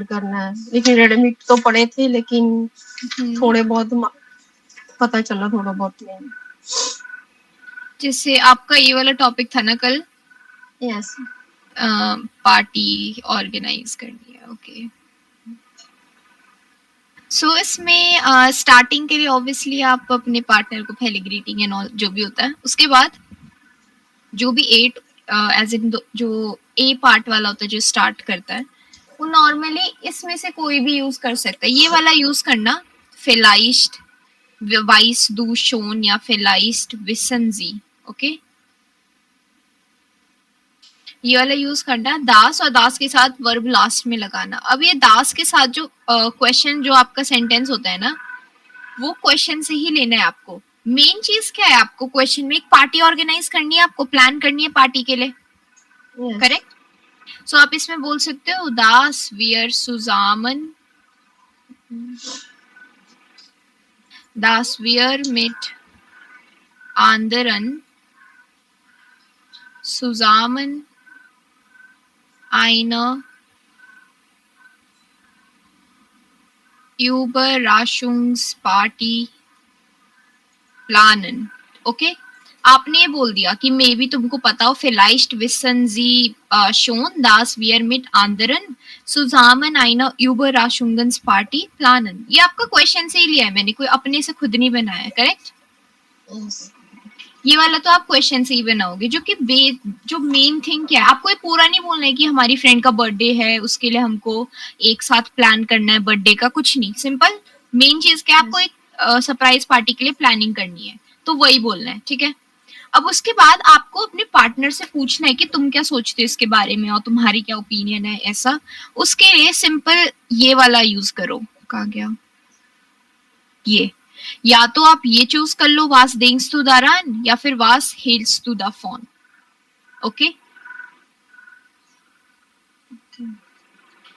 करना है, लेकिन रेडीमेड तो पड़े थे, लेकिन थोड़े बहुत पता चला, थोड़ा बहुत नहीं। जैसे आपका ये वाला टॉपिक था ना कल, यस, पार्टी ऑर्गेनाइज करनी है, ओके। सो इसमें स्टार्टिंग के लिए ऑब्वियसली आप अपने पार्टनर को पहले ग्रीटिंग एंड ऑल जो भी होता है, उसके बाद जो भी एट एज इन जो ए पार्ट वाला होता है जो स्टार्ट करता है, वो नॉर्मली इसमें से कोई भी यूज कर सकता है। ये वाला यूज करना, फेलाइस्ट वाइस दू शोन या फेलाइस्ट विसनजी, ओके। ये वाला यूज करना है, दास और दास के साथ वर्ब लास्ट में लगाना। अब ये दास के साथ जो क्वेश्चन जो आपका सेंटेंस होता है ना, वो क्वेश्चन से ही लेना है आपको। मेन चीज क्या है, आपको क्वेश्चन में एक पार्टी ऑर्गेनाइज करनी है, आपको प्लान करनी है पार्टी के लिए, करेक्ट। सो आप इसमें बोल सकते हो दास वियर सुजामन, दास वियर मिट आंदरन सुजामन eine Überraschungsparty planen, ओके। आपने ये बोल दिया कि मे बी तुमको पता हो, vielleicht wissen Sie schon, dass wir mit anderen zusammen eine Überraschungsparty planen। ये आपका क्वेश्चन से ही लिया है मैंने, कोई अपने से खुद नहीं बनाया है, करेक्ट। ये वाला तो आप क्वेश्चन से ही बनाओगे, जो कि जो मेन थिंग क्या है, आपको ये पूरा नहीं बोलना है कि हमारी फ्रेंड का बर्थडे है, उसके लिए हमको एक साथ प्लान करना है बर्थडे का, कुछ नहीं। सिंपल मेन चीज क्या है, आपको एक सरप्राइज पार्टी के लिए प्लानिंग करनी है, तो वही बोलना है, ठीक है। अब उसके बाद आपको अपने पार्टनर से पूछना है कि तुम क्या सोचते हो इसके बारे में और तुम्हारी क्या ओपिनियन है, ऐसा। उसके लिए सिंपल ये वाला यूज करो, कहाँ गया ये, या तो आप ये चूज कर लो, वास डेंग्स टू दारान, या फिर वास हेल्स टू द फोन, ओके।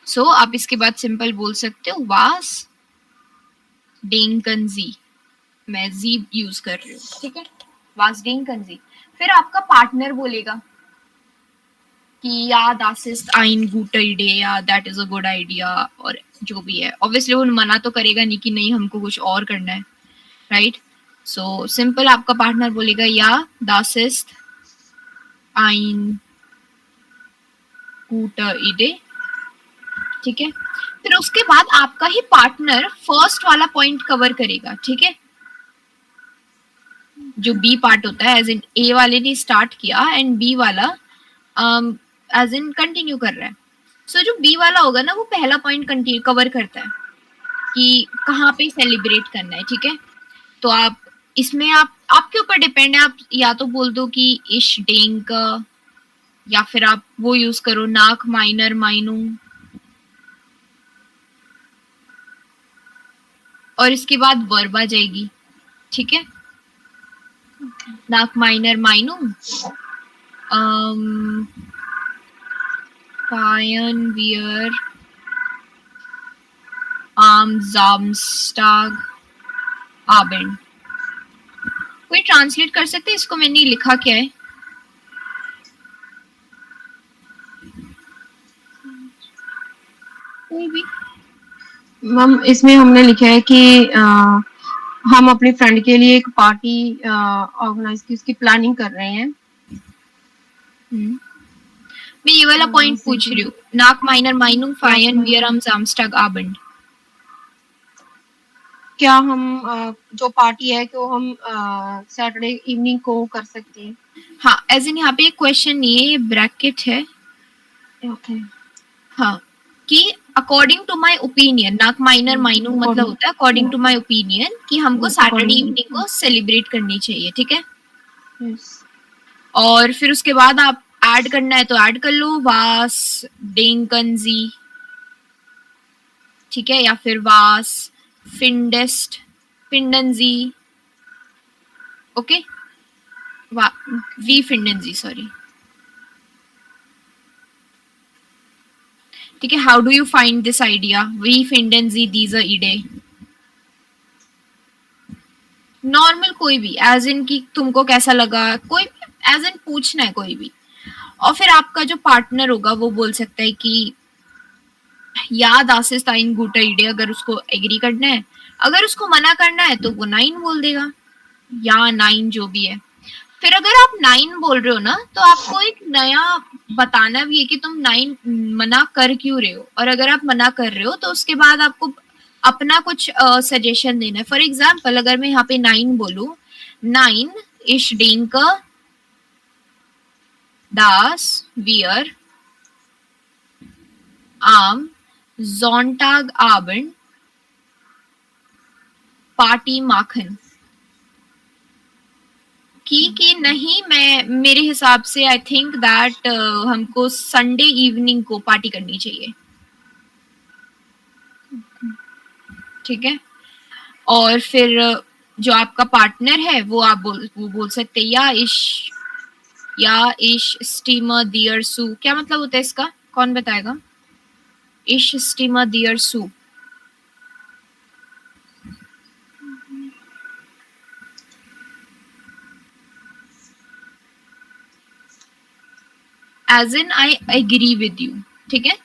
सो आप इसके बाद सिंपल बोल सकते हो वास डेंकनजी, मैं जी यूज कर रही हूँ, ठीक है, वास डेंकनजी। फिर आपका पार्टनर बोलेगा कि या das ist ein guter Idee या that is a good idea, और जो भी है। ऑब्वियसली वो मना तो करेगा नहीं कि नहीं हमको कुछ और करना है, राइट। सो सिंपल आपका पार्टनर बोलेगा या das ist ein guter Idee, ठीक है। फिर उसके बाद आपका ही पार्टनर फर्स्ट वाला पॉइंट कवर करेगा, ठीक है। जो बी पार्ट होता है, एज इन ए वाले ने स्टार्ट किया एंड बी वाला एज इन कंटिन्यू कर रहा है। सो जो बी वाला होगा ना, वो पहला पॉइंट कंटिन्यू कवर करता है कि कहाँ पे सेलिब्रेट करना है, ठीक है। तो आप इसमें आप आपके ऊपर डिपेंड है, आप या तो बोल दो कि इश डेंक, या फिर आप वो यूज करो नाक माइनर माइनू, और इसके बाद वर्ब आ जाएगी, ठीक है। नाक माइनर माइनू, फायन वियर आम जामस्टाग आबेंड। कोई ट्रांसलेट कर सकते हैं इसको, मैंने लिखा क्या है? कोई भी मैम, इसमें हमने लिखा है कि हम अपनी फ्रेंड के लिए एक पार्टी ऑर्गेनाइज की, उसकी प्लानिंग कर रहे हैं। मैं ये वाला पॉइंट पूछ रही हूँ, नाक माइनर माइनुंग फायन वियर आम जामस्टाग आबेंड। क्या हम जो पार्टी है कि वो हम सैटरडे इवनिंग को कर सकते हैं? हाँ, एज इन यहाँ पे क्वेश्चन नहीं है, ये ब्रैकेट है, ओके। हाँ, कि अकॉर्डिंग टू माय ओपिनियन, नाक माइनर माइनुंग मतलब होता है अकॉर्डिंग टू माय ओपिनियन, कि हमको सैटरडे इवनिंग को सेलिब्रेट करनी चाहिए, ठीक है। और फिर उसके बाद आप ऐड करना है तो ऐड कर लो वास डेंकनजी, ठीक है, या फिर वास फिंडेस्ट फिंडनजी, ओके, वी फिंडनजी, सॉरी, ठीक है। How do you find this idea, वी फिंडनजी दीजर इडे, नॉर्मल कोई भी, एज इन की तुमको कैसा लगा, कोई भी एज इन पूछना है कोई भी। और फिर आपका जो पार्टनर होगा वो बोल सकता है कि या das ist ein guter Idee अगर उसको एग्री करना है, अगर उसको मना करना है तो वो 9 बोल देगा या 9 जो भी है। फिर अगर आप 9 बोल रहे हो ना तो आपको एक नया बताना भी है कि तुम 9 मना कर क्यों रहे हो, और अगर आप मना कर रहे हो तो उसके बाद आपको अपना कुछ सजेशन देना है। फॉर एग्जाम्पल अगर मैं यहाँ पे 9 बोलूं, 9 ich denke dass wir am Sonntagabend party माखन कि नहीं, मैं मेरे हिसाब से आई थिंक दैट हमको संडे इवनिंग को पार्टी करनी चाहिए। ठीक है, और फिर जो आपका पार्टनर है वो वो बोल सकते हैं या इश स्टीमर दियर सू। क्या मतलब होता है इसका, कौन बताएगा? इश स्टीमर दियर सू as in I agree with you. ठीक है,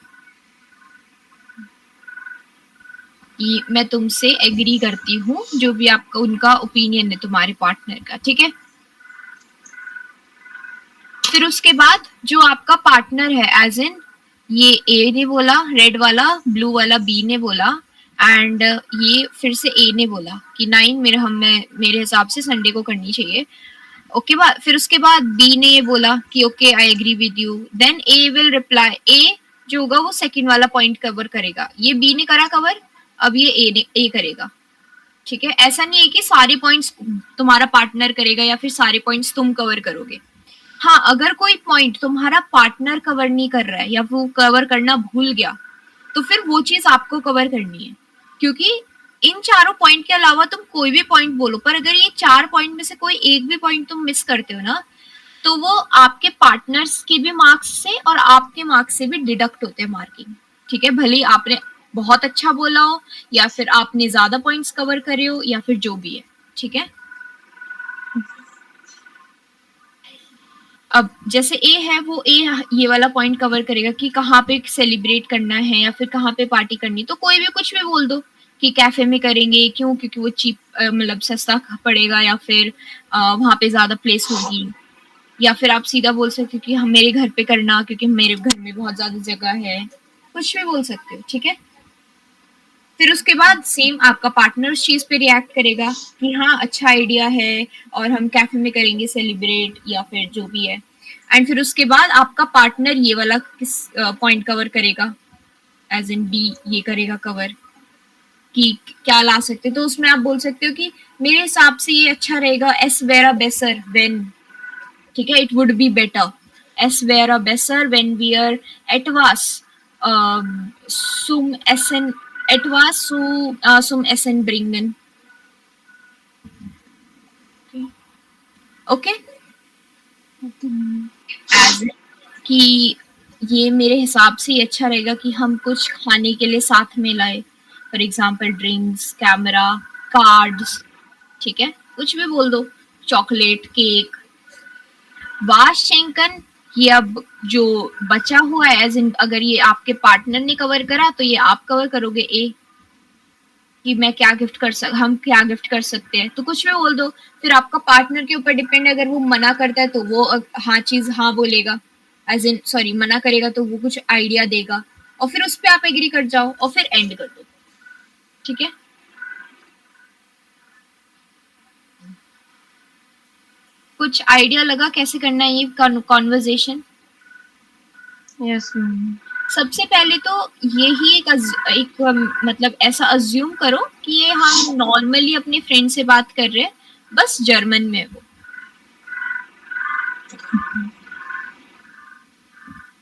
ये मैं तुमसे एग्री करती हूँ, जो भी आपका उनका ओपिनियन है तुम्हारे पार्टनर का। ठीक है, फिर उसके बाद जो आपका पार्टनर है, एज इन ये ए ने बोला रेड वाला, ब्लू वाला बी ने बोला, एंड ये फिर से ए ने बोला कि 9 मेरे हिसाब से संडे को करनी चाहिए। ओके, फिर उसके बाद बी ने ये बोला कि okay I agree with you. Then uh will reply, uh जो होगा वो सेकंड वाला पॉइंट कवर करेगा। ये बी ने करा कवर, अब ये ए करेगा। ठीक है, ऐसा नहीं है कि सारे पॉइंट्स तुम्हारा पार्टनर करेगा या फिर सारे पॉइंट्स तुम कवर करोगे। हाँ, अगर कोई पॉइंट तुम्हारा पार्टनर कवर नहीं कर रहा है या वो कवर करना भूल गया तो फिर वो चीज आपको कवर करनी है, क्योंकि इन चारों पॉइंट के अलावा तुम कोई भी पॉइंट बोलो, पर अगर ये 4 पॉइंट में से कोई एक भी पॉइंट तुम मिस करते हो ना तो वो आपके पार्टनर्स के भी मार्क्स से और आपके मार्क्स से भी डिडक्ट होते हैं मार्किंग। ठीक है, भले ही आपने बहुत अच्छा बोला हो या फिर आपने ज्यादा पॉइंट्स कवर करे हो या फिर जो भी है। ठीक है, अब जैसे ए है वो ए ये वाला पॉइंट कवर करेगा कि कहाँ पे सेलिब्रेट करना है या फिर कहाँ पे पार्टी करनी, तो कोई भी कुछ भी बोल दो कि कैफे में करेंगे, क्यों? क्योंकि वो चीप मतलब सस्ता पड़ेगा या फिर वहां पे ज्यादा प्लेस होगी, या फिर आप सीधा बोल सकते हो कि हम मेरे घर पे करना क्योंकि मेरे घर में बहुत ज्यादा जगह है, कुछ भी बोल सकते हो। ठीक है, फिर उसके बाद सेम आपका पार्टनर उस चीज पे रिएक्ट करेगा कि हाँ अच्छा आइडिया है और हम कैफे में करेंगे सेलिब्रेट या फिर जो भी है। एंड फिर उसके बाद आपका पार्टनर ये वाला किस पॉइंट कवर करेगा, एज इन बी ये करेगा कवर कि क्या ला सकते, तो उसमें आप बोल सकते हो कि मेरे हिसाब से ये अच्छा रहेगा, एस वेरा बेसर वेन। ठीक है, इट वुड बी बेटर, एस वेरा बेसर वेन वी आर एट वास सुम एसन etwas zum Essen bringen. Okay, as कि ये मेरे हिसाब से ये अच्छा रहेगा कि हम कुछ खाने के लिए साथ में लाए, for example drinks, camera, cards. ठीक है, कुछ भी बोल दो, चॉकलेट, केक। वाशेंकन, ये अब जो बचा हुआ है, एज इन अगर ये आपके पार्टनर ने कवर करा तो ये आप कवर करोगे ए कि मैं क्या हम क्या गिफ्ट कर सकते हैं, तो कुछ भी बोल दो। फिर आपका पार्टनर के ऊपर डिपेंड है, अगर वो मना करता है तो वो हाँ चीज हाँ बोलेगा, एज इन सॉरी मना करेगा तो वो कुछ आइडिया देगा और फिर उस पर आप एग्री कर जाओ और फिर एंड कर दो। ठीक है, कुछ आइडिया लगा कैसे करना है ये कॉन्वर्जेशन? Yes ma'am. सबसे पहले तो यही एक मतलब ऐसा अज्यूम करो कि ये हम नॉर्मली अपने फ्रेंड से बात कर रहे हैं, बस जर्मन में वो।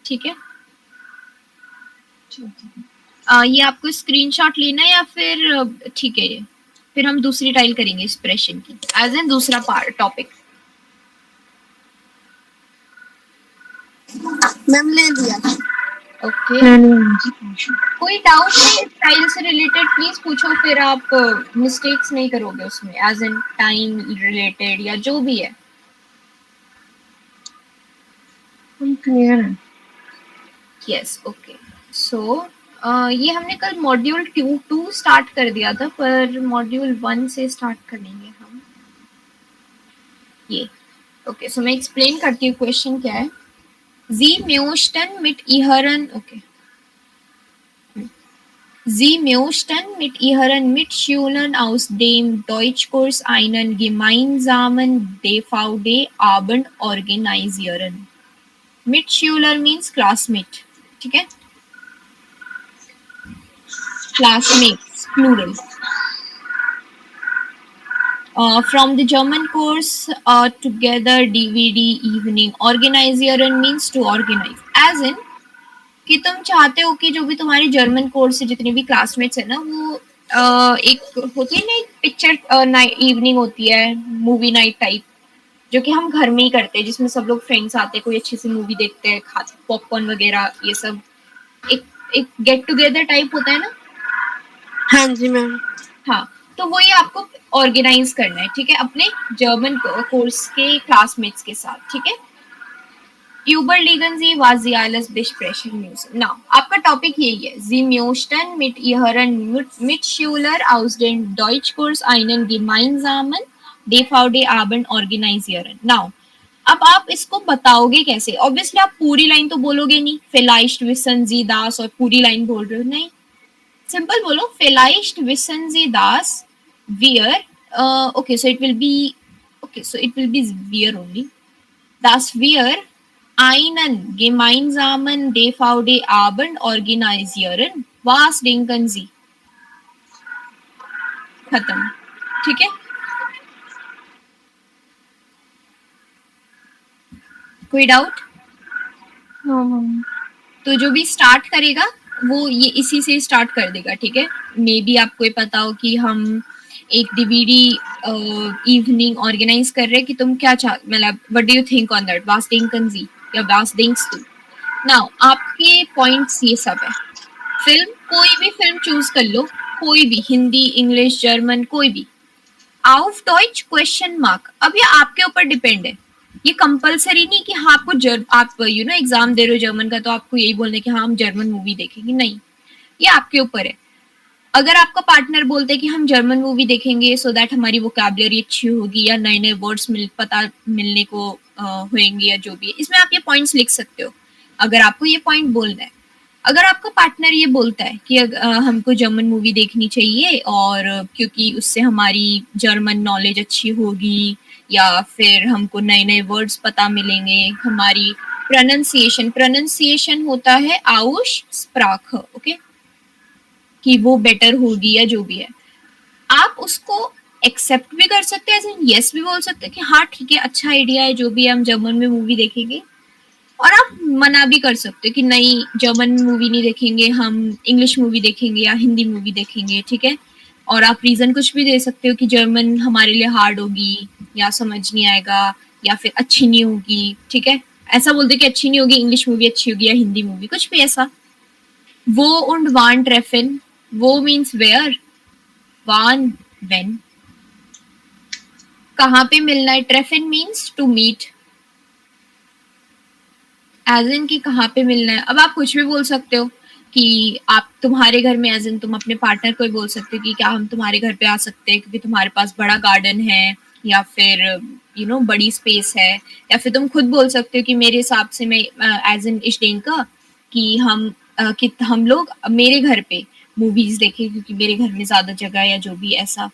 ठीक है, ये आपको स्क्रीनशॉट लेना है या फिर ठीक है, ये फिर हम दूसरी टाइल करेंगे एक्सप्रेशन की, एज इन दूसरा पार्ट टॉपिक। मैम ले लिया। ओके, कोई डाउट है टाइल से रिलेटेड प्लीज पूछो, फिर आप मिस्टेक्स नहीं करोगे उसमें, एज इन टाइम रिलेटेड या जो भी है। क्लियर है। यस, ओके, सो ये हमने कल मॉड्यूल 2 स्टार्ट कर दिया था, पर मॉड्यूल 1 से स्टार्ट करेंगे हम ये। ओके, सो मैं एक्सप्लेन करती हूँ क्वेश्चन क्या है। जी म्यूस्टन मिट इहरन, okay, Sie möchten mit ihren Mitschülern aus dem Deutschkurs einen gemeinsamen DVD-Abend organisieren. Mitschüler means classmate, ठीक है? Classmates, plural. From the German course, together DVD evening. Organisieren means to organize. As in, कि तुम चाहते हो कि जो भी तुम्हारी जर्मन कोर्स से जितने भी क्लासमेट्स है ना, वो एक होती है ना, एक पिक्चर नाइट इवनिंग होती है, मूवी नाइट टाइप, जो कि हम घर में ही करते हैं, जिसमें सब लोग फ्रेंड्स आते हैं, कोई अच्छी सी मूवी देखते हैं, खाते पॉपकॉर्न वगैरह, ये सब एक एक गेट टुगेदर टाइप होता है ना। हाँ जी मैम। हाँ, तो वो ये आपको ऑर्गेनाइज करना है, ठीक है, अपने जर्मन कोर्स के क्लासमेट्स के साथ, ठीक है। Überlegen Sie, was Sie alles besprechen müssen. Now, आपका टॉपिक यही है। Sie möchten mit Ihren Mitschüler aus dem Deutschkurs einen gemeinsamen DVD-Abend organisieren. Now, अब आप इसको बताओगे कैसे? ऑब्वियसली आप पूरी लाइन तो बोलोगे नहीं, vielleicht wissen Sie das, और पूरी लाइन बोल रहे हो, नहीं, सिंपल बोलो, vielleicht wissen Sie das wir, okay, so it will be, okay, so it will be wir only, dass wir einen gemeinsamen DVD-Abend organisieren. Was denken Sie? खत्म, ठीक है। कोई डाउट? No ma'am. तो जो भी स्टार्ट करेगा वो ये इसी से स्टार्ट कर देगा, ठीक है। मे बी आपको ये पता हो कि हम एक डीवीडी इवनिंग ऑर्गेनाइज कर रहे हैं, कि तुम क्या मतलब what do you think on that, वास denken Sie या वास denkst du? नाउ आपके पॉइंट्स ये सब है। फिल्म, कोई भी फिल्म चूज कर लो, कोई भी, हिंदी, इंग्लिश, जर्मन, कोई भी। auf Deutsch क्वेश्चन मार्क, अब ये आपके ऊपर डिपेंड है, ये कंपलसरी नहीं कि हाँ आपको आप यू नो एग्जाम दे रहे हो जर्मन का, तो आपको यही बोलना है कि हाँ हम जर्मन मूवी देखेंगे, नहीं, ये आपके ऊपर है। अगर आपका पार्टनर बोलते हैं कि हम जर्मन मूवी देखेंगे सो दैट हमारी वोकैबुलरी अच्छी होगी, या नए नए वर्ड्स पता मिलने को होंगे, या जो भी है, इसमें आप ये पॉइंट्स लिख सकते हो अगर आपको ये पॉइंट बोलना है। अगर आपका पार्टनर ये बोलता है कि हमको जर्मन मूवी देखनी चाहिए, और क्योंकि उससे हमारी जर्मन नॉलेज अच्छी होगी, या फिर हमको नए नए वर्ड्स पता मिलेंगे, हमारी प्रोनाउंसिएशन होता है आउश स्प्राख, ओके, कि वो बेटर होगी या जो भी है, आप उसको एक्सेप्ट भी कर सकते हैं, यस भी बोल सकते हैं कि हाँ ठीक है, अच्छा आइडिया है, जो भी है हम जर्मन में मूवी देखेंगे। और आप मना भी कर सकते हो कि नहीं, जर्मन मूवी नहीं देखेंगे, हम इंग्लिश मूवी देखेंगे या हिंदी मूवी देखेंगे, ठीक है। और आप रीजन कुछ भी दे सकते हो कि जर्मन हमारे लिए हार्ड होगी, या समझ नहीं आएगा, या फिर अच्छी नहीं होगी, ठीक है। ऐसा बोलते कि अच्छी नहीं होगी, इंग्लिश मूवी अच्छी होगी या हिंदी मूवी, कुछ भी ऐसा। वो und wann treffen, वो मीन्स वेयर, वान वेन, कहाँ पे मिलना है, ट्रेफिन means to meet, as in की कहाँ पे मिलना है। अब आप कुछ भी बोल सकते हो कि आप तुम्हारे घर में, एज इन तुम अपने पार्टनर को भी बोल सकते हो कि क्या हम तुम्हारे घर पे आ सकते हैं, क्योंकि तुम्हारे पास बड़ा गार्डन है, या फिर यू नो बड़ी स्पेस है, या फिर तुम खुद बोल सकते हो कि मेरे हिसाब से मैं एज इन इश्डेंका कि हम लोग मेरे घर पे मूवीज देखें, क्योंकि मेरे घर में ज्यादा जगह है, या जो भी ऐसा।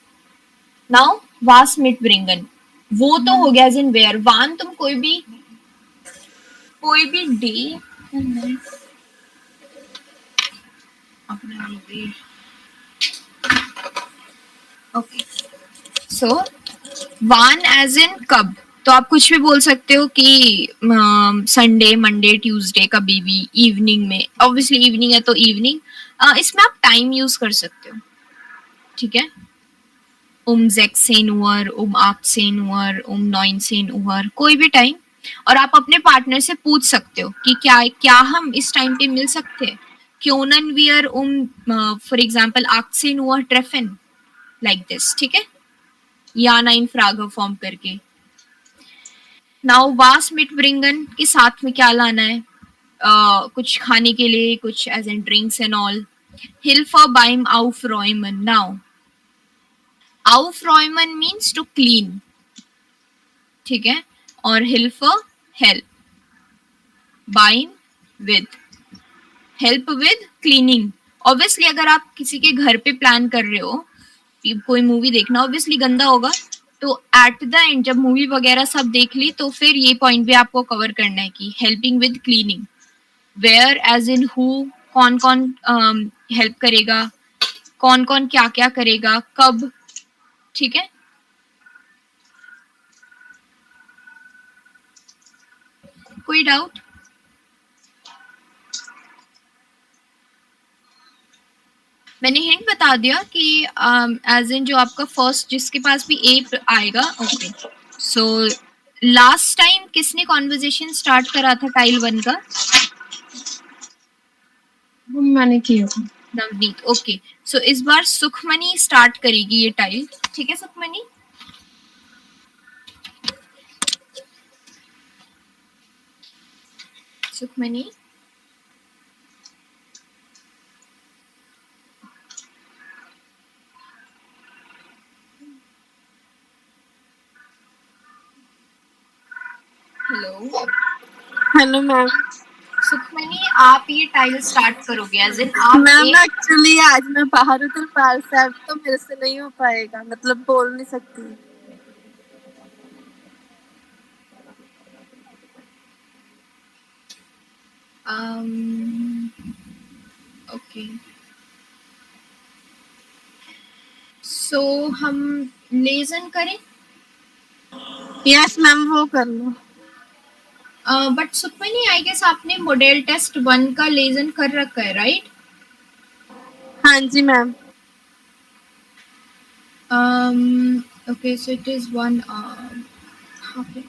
नाउ वास मिट ब्रिंगन, वो तो हो गया एज इन वेयर, वान तुम कोई भी डे, ओके, सो वान एज इन कब, तो आप कुछ भी बोल सकते हो कि संडे, मंडे, ट्यूसडे, कभी भी इवनिंग में, ऑब्वियसली इवनिंग है तो इवनिंग, इसमें आप टाइम यूज कर सकते हो, ठीक है। 16 Uhr, 18 Uhr, 19 Uhr, कोई भी टाइम। और आप अपने पार्टनर से पूछ सकते हो कि क्या हम इस टाइम पे मिल सकते हैं, क्योंन wir for example 18 Uhr treffen, like this, ठीक है, या नाइन फ्रागर फॉर्म करके। नाउ वास मिट ब्रिंगन के साथ में क्या लाना है, कुछ खाने के लिए, कुछ as in drinks and all, Hilfe beim Aufräumen. Now, Aufräumen means to clean. ठीक है, और Hilfe help. Beim with. Help with cleaning. Obviously अगर आप किसी के घर पे प्लान कर रहे हो कोई मूवी देखना, ऑब्वियसली गंदा होगा, तो एट द एंड जब मूवी वगैरह सब देख ली तो फिर ये पॉइंट भी आपको कवर करना है कि हेल्पिंग विद क्लीनिंग. वेयर एज इन हु, कौन कौन हेल्प करेगा, कौन कौन क्या क्या करेगा, कब. ठीक है, कोई डाउट? मैंने हिंट बता दिया कि एज इन जो आपका फर्स्ट जिसके पास भी ए आएगा. ओके, सो लास्ट टाइम किसने कॉन्वर्जेशन स्टार्ट करा था टाइल 1 का? मैंने किया था. नवनीत. ओके, सो इस बार सुखमनी स्टार्ट करेगी ये टाइल. ठीक है Sukhmani, Sukhmani. Hello hello ma'am. Sukhmani, आप ये टाइल स्टार्ट करोगे एज इन आप मैम एक्चुअली आज मैं बाहर हूँ त्रिपाल साहब, तो मेरे से नहीं हो पाएगा, मतलब बोल नहीं सकती. ओके, सो हम लेजन करें. यस मैम, वो कर लो. बट सुखमनी आई गेस आपने मॉडल टेस्ट 1 का लेजन कर रखा है, राइट? हाँ जी ma'am. Okay, so it is 1. Okay,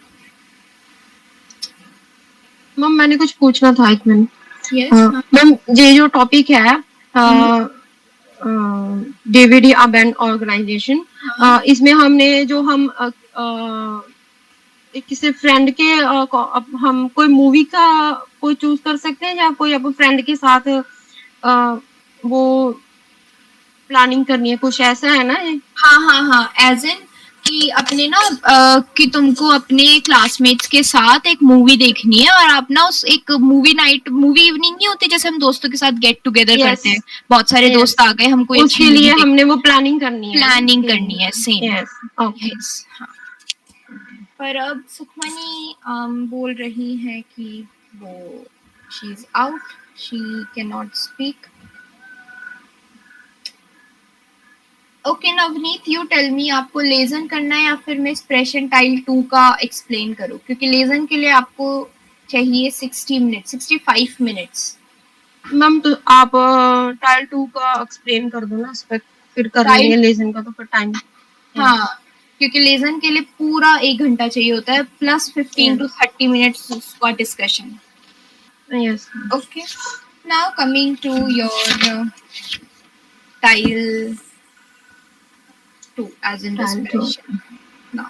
ma'am मैंने कुछ पूछना था 1 मिनट. यस मैम ये जो टॉपिक है डीवीडी अबैंड ऑर्गेनाइजेशन, इसमें हमने जो हम किसी फ्रेंड के हम कोई मूवी का कोई चूज कर सकते हैं या कोई अपने फ्रेंड के साथ वो प्लानिंग करनी है, कुछ ऐसा है ना ये? हाँ हाँ हाँ, एज इन कि अपने ना कि तुमको अपने क्लासमेट्स के साथ एक मूवी देखनी है और आप ना उस एक मूवी नाइट, मूवी इवनिंग नहीं होती जैसे हम दोस्तों के साथ गेट टुगेदर करते हैं, बहुत सारे दोस्त आ गए, हमको उसके लिए हमने वो प्लानिंग करनी है. प्लानिंग करनी है. सेम. Yes, okay. हाँ. पर अब सुखमनी बोल रही है कि वो she is out, she can not speak. Okay Navneet, you tell me, आपको लेजन करना है या फिर मैं एक्सप्रेशन टाइल 2 का एक्सप्लेन करूं? क्योंकि लेजन के लिए आपको चाहिए 60 मिनट, 65 मिनट्स. मैम तो आप टाइल 2 का एक्सप्लेन कर दो ना, इस पे फिर कर लेंगे लेसन का, तो फिर टाइम. हाँ, क्योंकि लेजन के लिए पूरा 1 घंटा चाहिए होता है प्लस 15 to 30 मिनट्स उसका discussion. Yes. Okay, now coming to your टाइल 2 as in respiration. Now,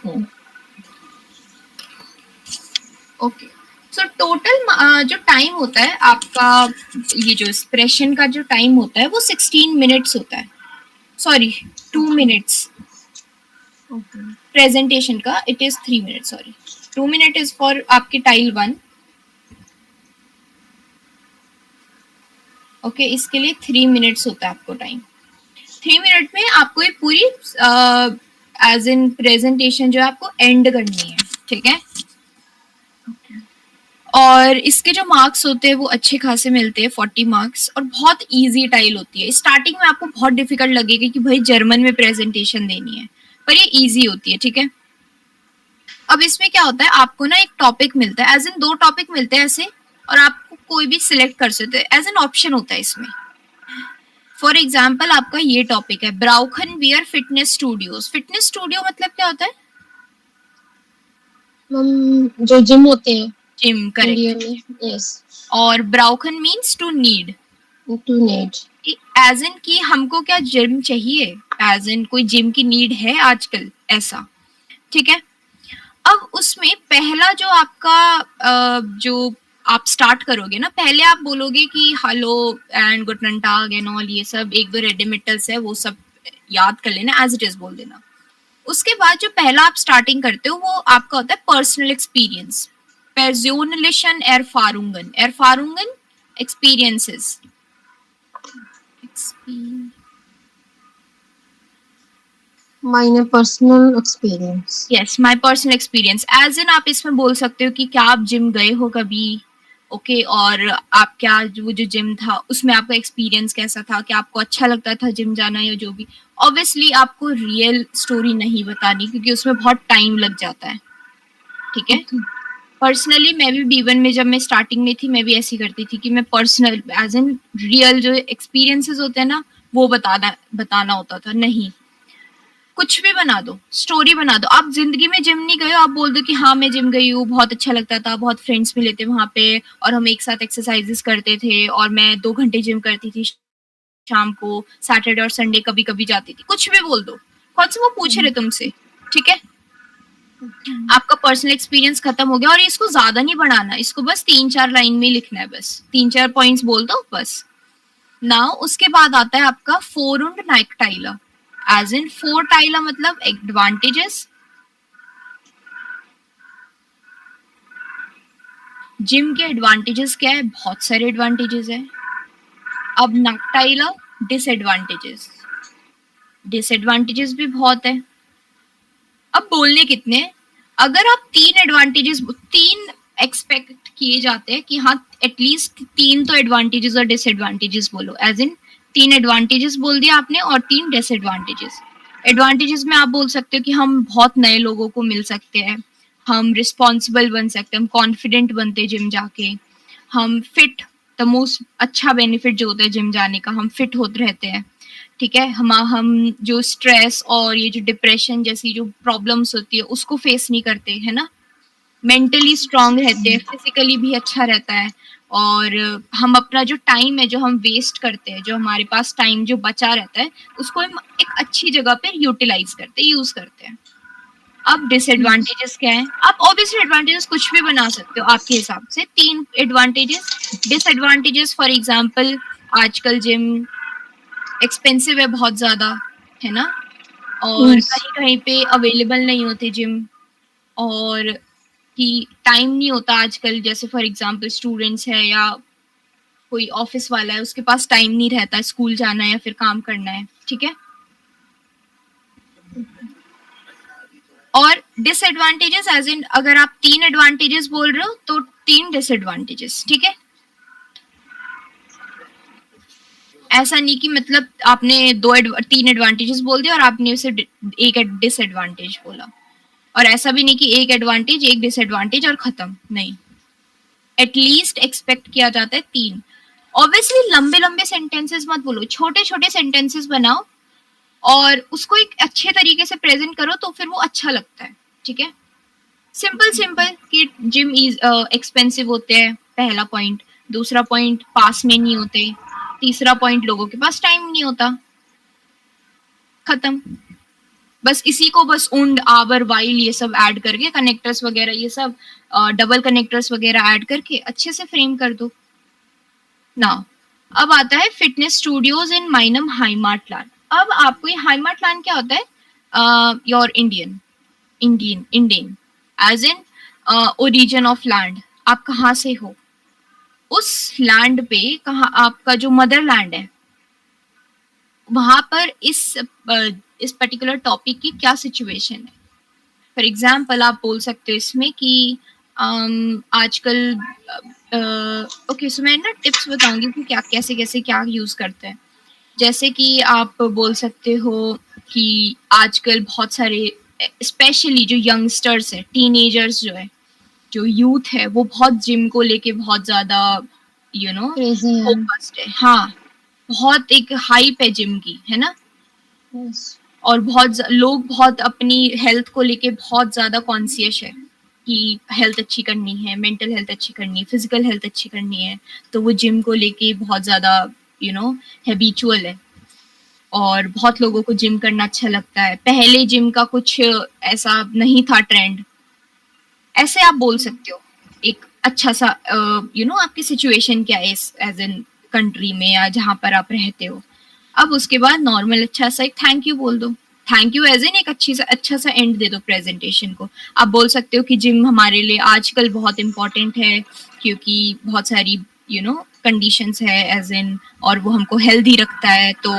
okay. So total जो टाइम होता है आपका, ये जो एक्सप्रेशन का जो टाइम होता है वो 16 मिनट्स होता है. Sorry 2 minutes. प्रेजेंटेशन का it is 3 minutes. Sorry, 2 minute is for आपकी टाइल 1. ओके, इसके लिए 3 मिनट्स होता है आपको टाइम. 3 मिनट में आपको ये पूरी एज इन प्रेजेंटेशन जो है आपको एंड करनी है. ठीक है, और इसके जो मार्क्स होते हैं वो अच्छे खासे मिलते हैं, 40 मार्क्स, और बहुत इजी टाइल होती है. स्टार्टिंग में आपको बहुत डिफिकल्ट लगेगा कि भाई जर्मन में प्रेजेंटेशन देनी है, पर ये इजी होती है. ठीक है, अब इसमें क्या होता है, आपको ना एक टॉपिक मिलता है, एज इन 2 टॉपिक मिलते हैं ऐसे, और आपको कोई भी सिलेक्ट कर सकते हैं. एज एन ऑप्शन होता है इसमें. फॉर एग्जाम्पल आपका ये टॉपिक है ब्राउखन वियर फिटनेस स्टूडियोज. फिटनेस स्टूडियो मतलब क्या होता है? जो जिम होते हैं. Gym, correct. यस. और ब्राउखन means to need. To need as in कि हमको क्या जिम चाहिए, एज इन कोई जिम की नीड है आजकल, ऐसा. ठीक है, अब उसमें पहला जो आपका जो आप स्टार्ट करोगे ना, पहले आप बोलोगे कि हेलो एंड गुडन टाग एंड ऑल, ये सब एक दो रेडिमेटल्स है वो सब याद कर लेना, एज इट इज बोल देना। उसके बाद जो पहला आप स्टार्टिंग करते हो वो आपका होता है personal experience, persönlichen Erfahrungen, experiences, my personal experience. Yes, my personal experience, as in आप इसमें बोल सकते हो कि क्या आप जिम गए हो कभी, ओके, और आप क्या वो जो जिम था उसमें आपका एक्सपीरियंस कैसा था, क्या आपको अच्छा लगता था जिम जाना या जो भी। ऑब्वियसली आपको रियल स्टोरी नहीं बतानी क्योंकि उसमें बहुत टाइम लग जाता है, ठीक है। पर्सनली मैं भी B1 में जब मैं स्टार्टिंग में थी मैं भी ऐसी करती थी कि मैं पर्सनल एज इन रियल जो एक्सपीरियंसेस होते हैं ना वो बताना होता था। नहीं, कुछ भी बना दो, स्टोरी बना दो। आप जिंदगी में जिम नहीं गए हो, आप बोल दो कि हाँ मैं जिम गई हूँ, बहुत अच्छा लगता था, बहुत फ्रेंड्स मिले थे वहां पे और हम एक साथ एक्सरसाइजेस करते थे और मैं 2 घंटे जिम करती थी शाम को, सैटरडे और संडे कभी कभी जाती थी। कुछ भी बोल दो, कौन से वो पूछ रहे तुमसे, ठीक है। आपका पर्सनल एक्सपीरियंस खत्म हो गया और इसको ज्यादा नहीं बढ़ाना, इसको बस 3-4 लाइन में लिखना है, बस 3-4 पॉइंट्स बोल दो बस। नाउ उसके बाद आता है आपका फोर und Nachteile, एज इन फोर टाइला मतलब एडवांटेजेस। जिम के एडवांटेजेस क्या है, बहुत सारे एडवांटेजेस है। अब नाक्टाइला डिसएडवांटेजेस, डिसएडवांटेजेस भी बहुत है। अब बोलने कितने, अगर आप 3 एक्सपेक्ट किए जाते हैं कि हाँ एटलीस्ट 3 तो एडवांटेजेस और डिसएडवांटेजेस बोलो, एज इन 3 एडवांटेजेस बोल दिया आपने और 3 डिसएडवांटेजेस। एडवांटेजेस में आप बोल सकते हो कि हम बहुत नए लोगों को मिल सकते हैं, हम रिस्पॉन्सिबल बन सकते हैं, हम कॉन्फिडेंट बनते हैं जिम जाके, हम फिट, द मोस्ट अच्छा बेनिफिट जो होता है जिम जाने का, हम फिट होते रहते हैं, ठीक है। हम जो स्ट्रेस और ये जो डिप्रेशन जैसी जो प्रॉब्लम्स होती है उसको फेस नहीं करते, है ना। मेंटली स्ट्रांग रहते हैं, फिजिकली भी अच्छा रहता है और हम अपना जो टाइम है जो हम वेस्ट करते हैं, जो हमारे पास टाइम जो बचा रहता है उसको हम एक अच्छी जगह पे यूटिलाइज करते हैं, यूज करते हैं। अब डिसएडवांटेजेस क्या है, आप ऑब्वियसली एडवांटेजेस कुछ भी बना सकते हो आपके हिसाब से। 3 एडवांटेजेस। डिसएडवांटेजेस फॉर एग्जांपल आजकल जिम एक्सपेंसिव है बहुत ज्यादा, है ना, और कहीं कहीं पे अवेलेबल नहीं होते जिम, और कि टाइम नहीं होता आजकल, जैसे फॉर एग्जांपल स्टूडेंट्स है या कोई ऑफिस वाला है उसके पास टाइम नहीं रहता, स्कूल जाना है या फिर काम करना है, ठीक है। और डिसएडवांटेजेस एज इन अगर आप 3 एडवांटेजेस बोल रहे हो तो 3 डिसएडवांटेजेस, ठीक है। ऐसा नहीं कि मतलब आपने 3 एडवांटेजेस बोल दिया और आपने उसे एक डिसएडवांटेज बोला, और ऐसा भी नहीं कि एक एडवांटेज एक डिसएडवांटेज और खत्म, नहीं, एटलीस्ट एक्सपेक्ट किया जाता है 3। ऑब्वियसली लंबे लंबे सेंटेंसेस मत बोलो, छोटे छोटे सेंटेंसेस बनाओ और उसको एक अच्छे तरीके से प्रेजेंट करो तो फिर वो अच्छा लगता है, ठीक है। सिंपल सिंपल कि जिम एक्सपेंसिव होते हैं, पहला पॉइंट। दूसरा पॉइंट पास में नहीं होते। तीसरा पॉइंट लोगों के पास टाइम नहीं होता, खत्म। बस इसी को बस उंड आवर वाइल ये सब ऐड करके, कनेक्टर्स वगैरह ये सब डबल कनेक्टर्स वगैरह ऐड करके अच्छे से फ्रेम कर दो ना। अब आता है फिटनेस स्टूडियोज इन माइनम हाइमार्टलैंड। अब आपको ये हाइमार्टलैंड क्या होता है, your Indian as in origin of land, आप कहाँ से हो, उस लैंड पे कहाँ आपका जो मदर लैंड है वहां पर इस पर्टिकुलर टॉपिक की क्या सिचुएशन है। फॉर एग्जाम्पल आप बोल सकते हो इसमें कि आजकल ओके, सो मैं ना टिप्स बताऊंगी कि क्या कैसे कैसे क्या यूज करते हैं। जैसे कि आप बोल सकते हो कि आजकल बहुत सारे स्पेशली जो यंगस्टर्स है, टीनेजर्स जो है, जो यूथ है, वो बहुत जिम को लेके बहुत ज्यादा फोकस्ड है। हाँ, बहुत एक हाइप है जिम की, है ना। और लोग बहुत अपनी हेल्थ को लेके बहुत ज्यादा कॉन्शियस है कि हेल्थ अच्छी करनी है, मेंटल हेल्थ अच्छी करनी है, फिजिकल हेल्थ अच्छी करनी है, तो वो जिम को लेके बहुत ज्यादा हैबिचुअल है और बहुत लोगों को जिम करना अच्छा लगता है। पहले जिम का कुछ ऐसा नहीं था ट्रेंड, ऐसे आप बोल सकते हो। एक अच्छा सा आपकी सिचुएशन क्या है इस एज इन कंट्री में या जहाँ पर आप रहते हो। अब उसके बाद नॉर्मल अच्छा सा एक थैंक यू बोल दो। थैंक यू एज इन एक अच्छा सा एंड दे दो प्रेजेंटेशन को। आप बोल सकते हो कि जिम हमारे लिए आजकल बहुत इम्पोर्टेंट है क्योंकि बहुत सारी कंडीशंस है एज इन, और वो हमको हेल्दी रखता है, तो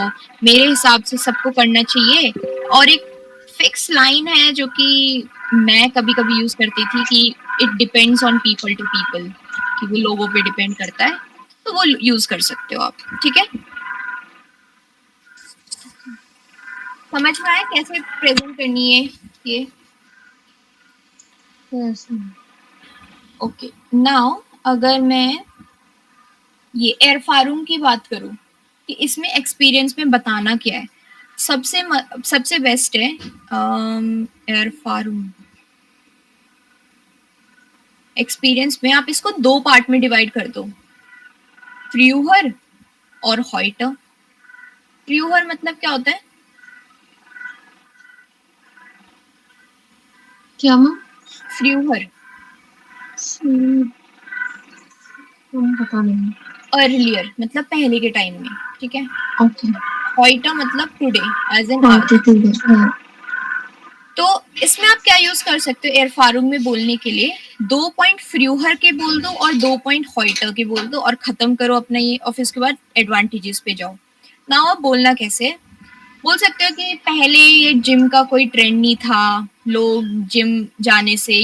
मेरे हिसाब से सबको करना चाहिए। और एक फिक्स लाइन है जो कि मैं कभी कभी यूज करती थी कि it depends on people to people, कि वो लोगों पे डिपेंड करता है, तो वो यूज कर सकते हो आप। ठीक है, समझ में आया कैसे प्रेजेंट करनी है ये। यस। ओके, नाउ अगर मैं ये एयर फारूम की बात करूं कि इसमें एक्सपीरियंस में बताना क्या है, सबसे बेस्ट है एयर फारूम। एक्सपीरियंस में आप इसको 2 पार्ट में डिवाइड कर दो, फ्र्यूहर और हॉइटर। फ्र्यूहर मतलब क्या होता है? क्या मैम? फ्र्यूहर पता नहीं। अर्लियर मतलब पहले के टाइम में, ठीक है। ओके। हॉइटर मतलब टुडे एज एन हाँ, आज। ठीक है। तो इसमें आप क्या यूज कर सकते हो एयर फारूम में बोलने के लिए, 2 पॉइंट फ्र्यूहर के बोल दो और 2 पॉइंट हॉइटर के बोल दो और खत्म करो अपना ये, और फिर उसके बाद एडवांटेजेस पे जाओ ना। आप बोलना कैसे बोल सकते हो कि पहले ये जिम का कोई ट्रेंड नहीं था, लोग जिम जाने से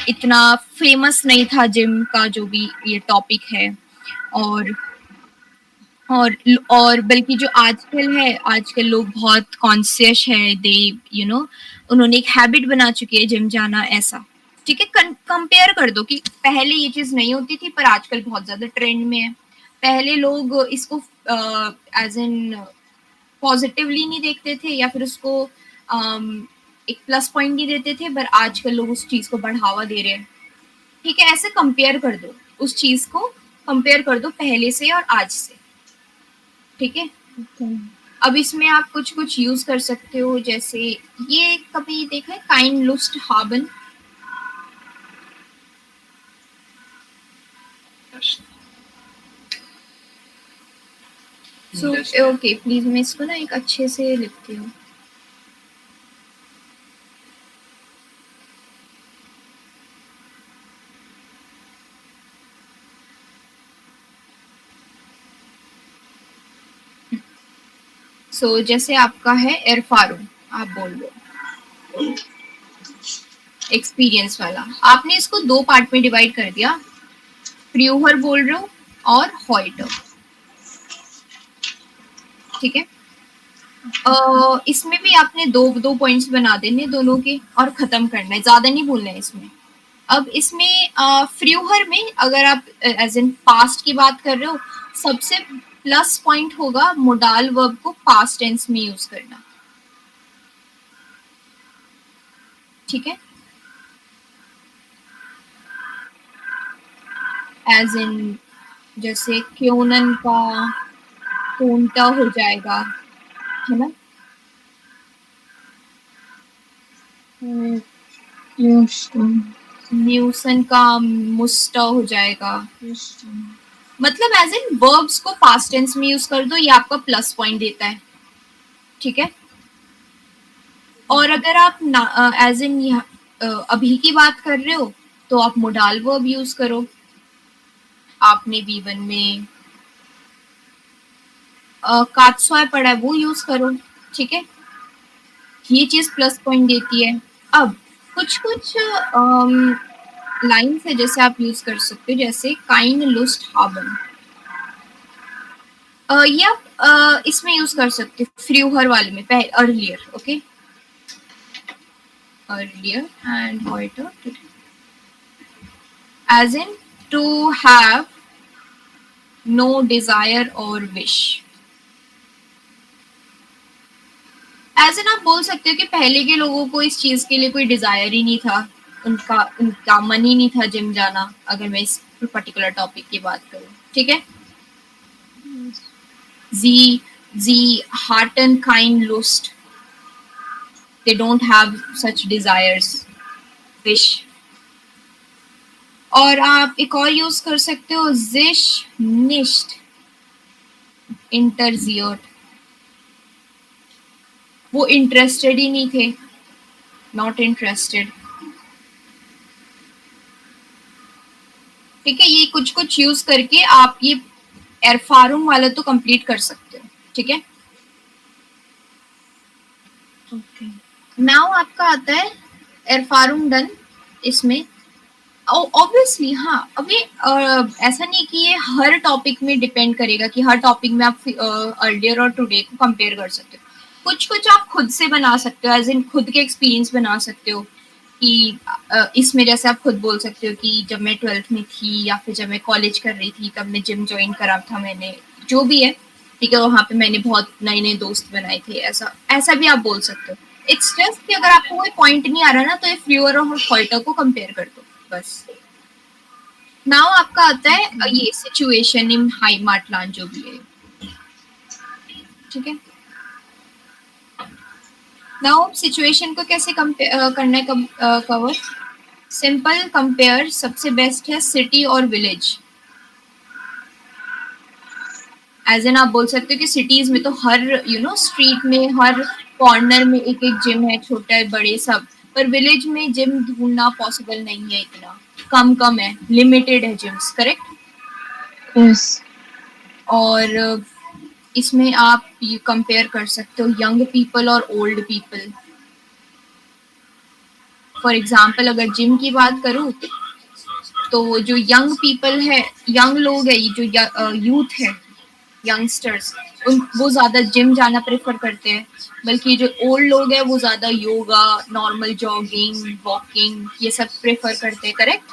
इतना फेमस नहीं था जिम का जो भी ये टॉपिक है। और और बल्कि जो आजकल है, आजकल लोग बहुत कॉन्शियस है, दे उन्होंने एक हैबिट बना चुकी है जिम जाना, ऐसा। ठीक है, कंपेयर कर दो कि पहले ये चीज नहीं होती थी पर आजकल बहुत ज्यादा ट्रेंड में है। पहले लोग इसको एज एन पॉजिटिवली नहीं देखते थे या फिर उसको एक प्लस पॉइंट नहीं देते थे, पर आजकल लोग उस चीज को बढ़ावा दे रहे हैं। ठीक है, ऐसे कंपेयर कर दो, उस चीज को कंपेयर कर दो पहले से और आज से। ठीक है, अब इसमें आप कुछ कुछ यूज कर सकते हो, जैसे ये कभी देखा है काइन लुस्ट हाबन? सो ओके, प्लीज मैं इसको ना एक अच्छे से लिखती हूँ। सो जैसे आपका है एयर फारूम, आप बोल लो एक्सपीरियंस वाला, आपने इसको 2 पार्ट में डिवाइड कर दिया, फ्र्यूहर बोल रहे हो और हॉइटर। ठीक है, इसमें भी आपने दो पॉइंट्स बना देने दोनों के और खत्म करना है, ज्यादा नहीं बोलना है इसमें। अब इसमें फ्र्यूहर में अगर आप एज इन पास्ट की बात कर रहे हो, सबसे प्लस पॉइंट होगा मोडाल वर्ब को पास्ट टेंस में यूज करना। ठीक है, एज इन जैसे क्योनन का कोंटा हो जाएगा, है ना। न्यूसन का मुस्टा हो जाएगा। मतलब एज इन वर्ब्स को पास्ट टेंस में यूज कर दो, ये आपका प्लस पॉइंट देता है। ठीक है, और अगर आप एज इन अभी की बात कर रहे हो तो आप मोडाल वर्ब यूज करो। आपने V1 में कात्सवाय पढ़ा है, वो यूज करो। ठीक है, ये चीज प्लस पॉइंट देती है। अब कुछ कुछ लाइन्स है जैसे आप यूज कर सकते हो, जैसे काइन लुस्ट हाबन, ये आप इसमें यूज कर सकते हो फ्र्यूहर वाले में, पहले अर्लियर। ओके, अर्लियर एंड हॉइटर, as in to have no desire और विश। एज इन आप बोल सकते हो कि पहले के लोगों को इस चीज के लिए कोई डिजायर ही नहीं था, उनका मन ही नहीं था जिम जाना, अगर मैं इस पर्टिकुलर टॉपिक की बात करूं। ठीक है, sie hatten kein Lust, they don't have such desires, wish। और आप एक और यूज कर सकते हो, जिश निश्ट इंटरजियर्ट, वो इंटरेस्टेड ही नहीं थे, नॉट इंटरेस्टेड। ठीक है, ये कुछ कुछ यूज करके आप ये एरफारुम वाला तो कंप्लीट कर सकते हो। ठीक है, ओके। नाउ आपका आता है एरफारुम डन। इसमें ऑब्वियसली हाँ, अभी ऐसा नहीं कि ये हर टॉपिक में डिपेंड करेगा कि हर टॉपिक में आप अर्लियर और टुडे को कंपेयर कर सकते हो। कुछ कुछ आप खुद से बना सकते हो, एज इन खुद के एक्सपीरियंस बना सकते हो कि इसमें जैसे आप खुद बोल सकते हो कि जब मैं 12th में थी या फिर जब मैं कॉलेज कर रही थी तब मैं जिम ज्वाइन करा था मैंने, जो भी है। ठीक है, वहाँ पे मैंने बहुत नए नए दोस्त बनाए थे, ऐसा ऐसा भी आप बोल सकते हो। इट्स जस्ट कि अगर आपको कोई पॉइंट नहीं आ रहा ना, तो ये फ्यूअर और हॉल्टर को कंपेयर कर दो बस। नाउ आपका आता है ये सिचुएशन इन हाई मार्टलान जो भी है। ठीक है, नाउ सिचुएशन को कैसे करना है कवर? सिंपल कंपेयर सबसे बेस्ट है सिटी और विलेज। एज एन आप बोल सकते हो कि सिटीज में तो हर स्ट्रीट में हर कॉर्नर में एक एक जिम है, छोटे बड़े सब। पर विलेज में जिम ढूंढना पॉसिबल नहीं है, इतना कम है, लिमिटेड है जिम्स, करेक्ट? यस। और इसमें आप कंपेयर कर सकते हो यंग पीपल और ओल्ड पीपल। फॉर एग्जाम्पल अगर जिम की बात करूँ तो जो यंग पीपल है, यंग लोग है, जो यूथ है, यंगस्टर्स, वो ज्यादा जिम जाना प्रेफर करते हैं। बल्कि जो ओल्ड लोग हैं वो ज्यादा योगा, नॉर्मल जॉगिंग, वॉकिंग ये सब प्रेफर करते हैं, करेक्ट?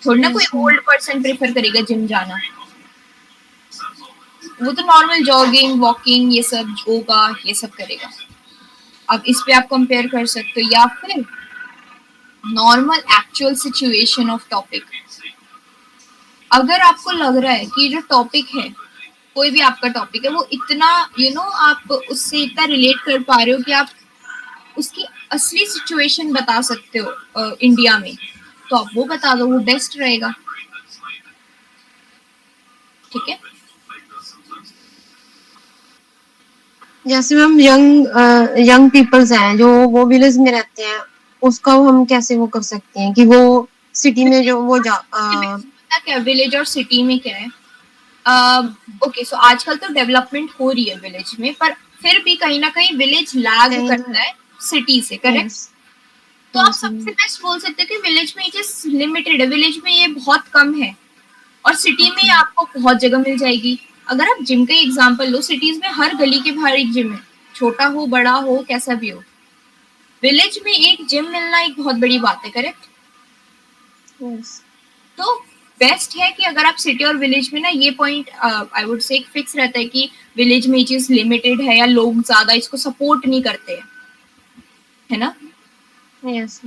थोड़ी ना कोई ओल्ड पर्सन प्रेफर करेगा जिम जाना, वो तो नॉर्मल जॉगिंग, वॉकिंग, ये सब योगा ये सब करेगा। अब इस पे आप कंपेयर कर सकते हो, या फिर normal actual situation of topic. अगर आपको लग रहा है कि जो टॉपिक है, कोई भी आपका टॉपिक है, वो इतना आप उससे इतना रिलेट कर पा रहे हो कि आप उसकी असली सिचुएशन बता सकते हो इंडिया में, तो आप वो बता दो, वो बेस्ट रहेगा। ठीक है, जैसे मैम यंग पीपल्स हैं जो वो विलेज में रहते हैं, उसका हम कैसे वो कर सकते हैं कि वो सिटी में जो वो पता क्या विलेज और सिटी में क्या है? ओके, सो आजकल तो डेवलपमेंट हो रही है विलेज में, पर फिर भी कहीं ना कहीं विलेज लैग करता है सिटी से, करेक्ट? तो आप सबसे बेस्ट बोल सकते हो कि विलेज में ये चीज लिमिटेड है, विलेज में ये बहुत कम है, और सिटी में आपको बहुत जगह मिल जाएगी। अगर आप जिम का एग्जांपल लो, सिटीज में हर गली के बाहर एक जिम है, छोटा हो बड़ा हो कैसा भी हो। विलेज में एक जिम मिलना एक बहुत बड़ी बात है, करेक्ट? तो बेस्ट है कि अगर आप सिटी और विलेज में ना, ये point I would say fix रहता है कि विलेज में ये चीज लिमिटेड है या लोग ज्यादा इसको सपोर्ट नहीं करते हैं, है ना? यस।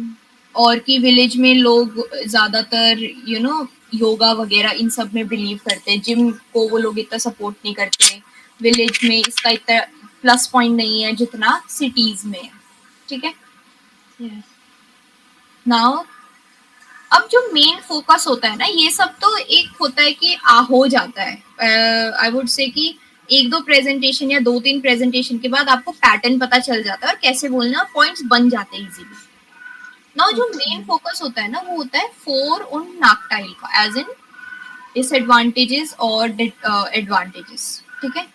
और कि विलेज में लोग ज्यादातर योगा वगैरह इन सब में बिलीव करते हैं, जिम को वो लोग इतना सपोर्ट नहीं करते। विलेज में इसका इतना प्लस पॉइंट नहीं है जितना सिटीज में है। ठीक है, नाउ अब जो मेन फोकस होता है ना, ये सब तो एक होता है कि हो जाता है। आई वुड से कि एक दो प्रेजेंटेशन या दो तीन प्रेजेंटेशन के बाद आपको पैटर्न पता चल जाता है और कैसे बोलना, पॉइंट्स बन जाते हैं इजीली। नाउ जो मेन फोकस होता है ना, वो होता है 4 ऑन नाकटाइल का, एज इन डिसएडवांटेजेस और एडवांटेजेस। ठीक है,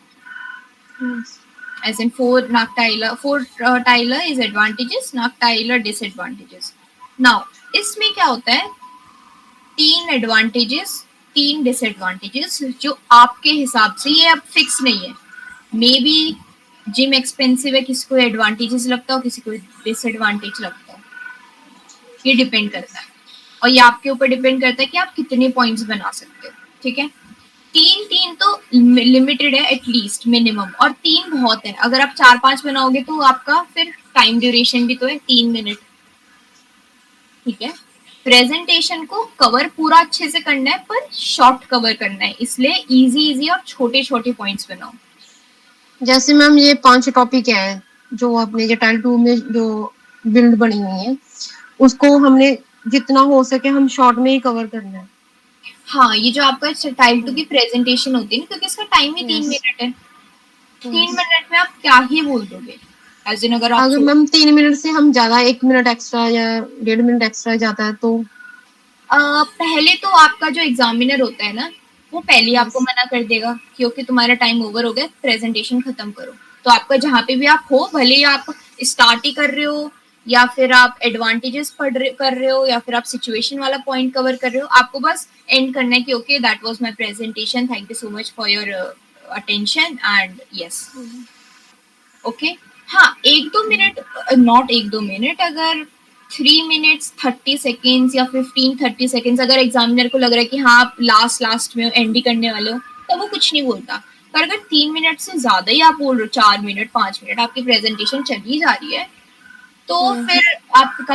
एज इन 4 टाइलर इज एडवांटेजेस, नाकटाइलर डिसएडवांटेजेस। नाउ इसमें क्या होता है, 3 एडवांटेजेस 3 डिसएडवांटेजेस जो आपके हिसाब से, ये अब फिक्स नहीं है, मे बी जिम एक्सपेंसिव है, किसी को एडवांटेजेस लगता हो, किसी को डिसएडवांटेज लगता हो, ये डिपेंड करता है। और ये आपके ऊपर डिपेंड करता है कि आप कितने पॉइंट्स बना सकते हो। ठीक है, 3 तो लिमिटेड है एटलीस्ट मिनिमम, और 3 बहुत है। अगर आप 4-5 बनाओगे तो आपका फिर टाइम ड्यूरेशन भी तो है 3 मिनट। ठीक है, प्रेजेंटेशन को कवर पूरा अच्छे से करना है, पर शॉर्ट कवर करना है, इसलिए इजी और छोटे छोटे पॉइंट्स बनाओ। जैसे मैम ये 5 टॉपिक हैं जो अपने जो टाइल 2 में जो बिल्ड बनी हुई है, उसको हमने जितना हो सके हम शॉर्ट में ही कवर करना है। हाँ, ये जो आपका टाइप 2 की प्रेजेंटेशन होती है ना, क्योंकि इसका टाइम ही 3 यस, मिनट है। 3 यस। मिनट में आप क्या ही बोल दोगे? एज़ इन अगर आप अगर मैम 3 मिनट से हम ज़्यादा 1 मिनट एक्स्ट्रा या 1.5 मिनट एक्स्ट्रा जाता है तो? पहले तो आपका जो एग्जामिनर होता है ना, वो पहले ही आपको यस। मना कर देगा क्योंकि तुम्हारा टाइम ओवर हो गया, प्रेजेंटेशन खत्म करो। तो आपका जहाँ पे भी आप हो, भले ही आप स्टार्ट ही कर रहे हो या फिर आप एडवांटेजेस कर रहे हो या फिर आप सिचुएशन वाला पॉइंट कवर कर रहे हो, आपको बस एंड करना है कि okay that was my presentation, thank you so much for your attention and yes okay. हाँ, 1-2 मिनट, नॉट 1-2 मिनट, अगर 3 मिनट्स 30 सेकेंड्स या 15-30 सेकेंड्स अगर एग्जामिनर को लग रहा है कि हाँ आप लास्ट में एंड ही करने वाले हो, तो वो कुछ नहीं बोलता। पर अगर 3 मिनट से ज़्यादा ही आप बोल रहे हो, 4 मिनट 5 मिनट आपकी प्रेजेंटेशन चली जा रही है, तो फिर आपका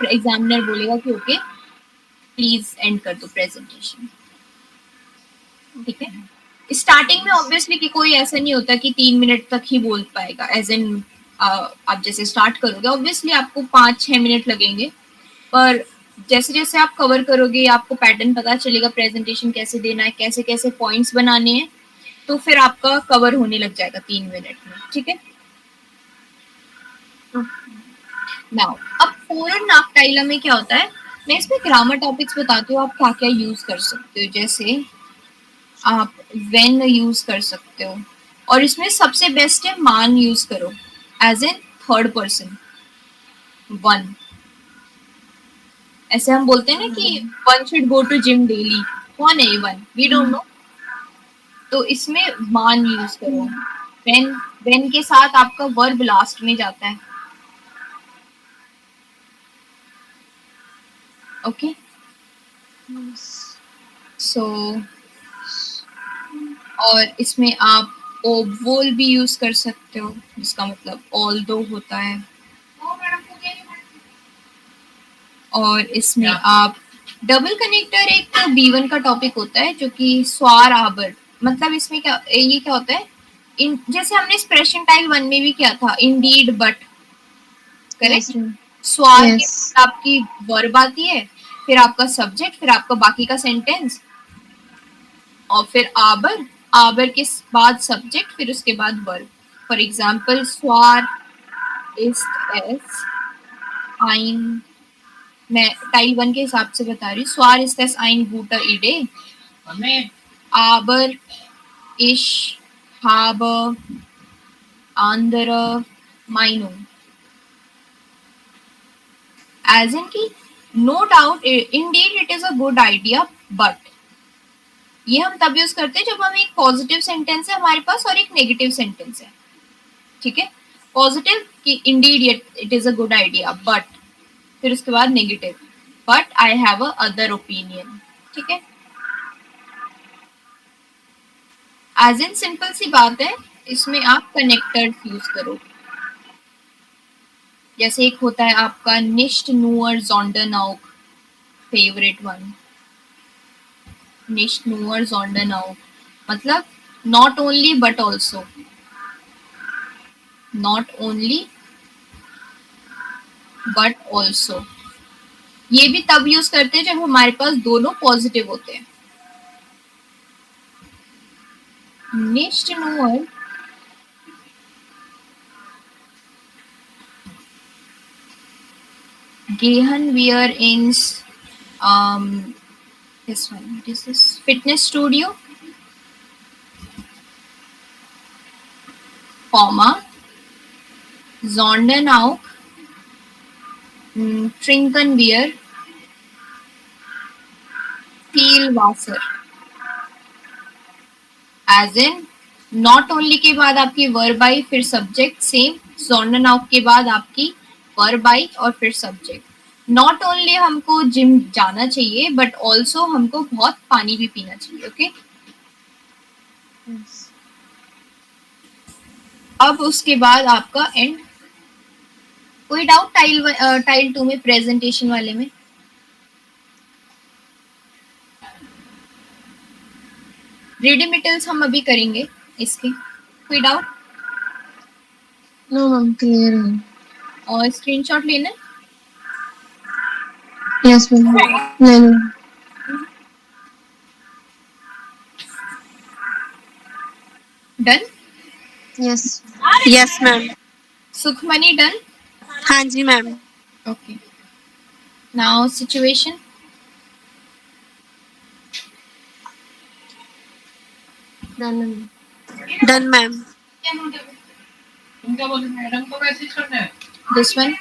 एग्जामिनर बोलेगा कि ओके प्लीज एंड कर दो प्रेजेंटेशन। ठीक है। स्टार्टिंग में ऑब्वियसली कि कोई ऐसा नहीं होता कि 3 मिनट तक ही बोल पाएगा, एज इन आप जैसे स्टार्ट करोगे ऑब्वियसली आपको 5-6 मिनट लगेंगे, पर जैसे जैसे आप कवर करोगे आपको पैटर्न पता चलेगा, प्रेजेंटेशन कैसे देना है, कैसे कैसे पॉइंट्स बनाने हैं, तो फिर आपका कवर होने लग जाएगा 3 मिनट में। ठीक है। नाउ अब फोरन नाकटाइला में क्या होता है, मैं इसमें ग्रामर टॉपिक्स बताती हूँ आप क्या क्या यूज कर सकते हो। जैसे आप वेन यूज कर सकते हो, और इसमें सबसे बेस्ट है मान यूज करो, as in third person one. ऐसे हम बोलते हैं ना कि one should go to gym daily, कौन है ये वन, वी डोंट नो। तो इसमें मान यूज करो। वेन के साथ आपका वर्ब लास्ट में जाता है। ओके, सो और इसमें आप ओवोल भी यूज कर सकते हो, जिसका मतलब ऑल्दो होता है। और इसमें आप डबल कनेक्टर, एक B1 का टॉपिक होता है जो कि स्वार आबर, मतलब इसमें क्या, ये क्या होता है, इन जैसे हमने एक्सप्रेशन टाइल 1 में भी किया था, indeed but, yes correct. Ma'am. स्वार के यस। बाद आपकी वर्ब आती है, फिर आपका सब्जेक्ट, फिर आपका बाकी का सेंटेंस, और फिर आबर, आबर के बाद सब्जेक्ट, फिर उसके बाद वर्ब। फॉर एग्जाम्पल स्वार इस एस आइन, मैं टाइल 1 के हिसाब से बता रही हूँ, स्वार ist es ein guter Idee, aber ich habe andere Meinung, as in कि no doubt indeed it is a good idea but, ये हम तब यूज करते हैं जब हम एक पॉजिटिव सेंटेंस है हमारे पास और एक नेगेटिव सेंटेंस है। ठीक है, पॉजिटिव कि Indeed it is a good idea but, फिर उसके बाद negative but I have a other opinion. ठीक है, एज इन सिंपल सी बात है, इसमें आप कनेक्टर्स यूज करो। जैसे एक होता है आपका निश्ट नूअर जोंडरनाउक, फेवरेट वन, निश्ट नूअर जोंडरनाउक मतलब not only but also, not only but also. ये भी तब यूज करते हैं जब हमारे पास दोनों पॉजिटिव होते हैं। निश्ट नूअर gehen wir ins this one, what is this, fitness studio, comma sondern auch trinken wir viel Wasser, as in not only के बाद आपकी वर्ब आई, फिर सब्जेक्ट सेम, sondern auch के बाद आपकी वर्ब आई और फिर सब्जेक्ट। नॉट ओनली हमको जिम जाना चाहिए बट ऑल्सो हमको बहुत पानी भी पीना चाहिए। ओके, अब उसके बाद आपका एंड। कोई डाउट टाइल 2 में प्रेजेंटेशन वाले में? रेडिमिटल्स हम अभी करेंगे इसके, कोई डाउट? नो मैम, क्लियर है। और स्क्रीनशॉट लेना है? Yes ma'am. नहीं नहीं। Done? Yes. Yes ma'am. Sukhmani done? हाँ जी ma'am. Okay. Now situation. Done ma'am. Done ma'am. This one.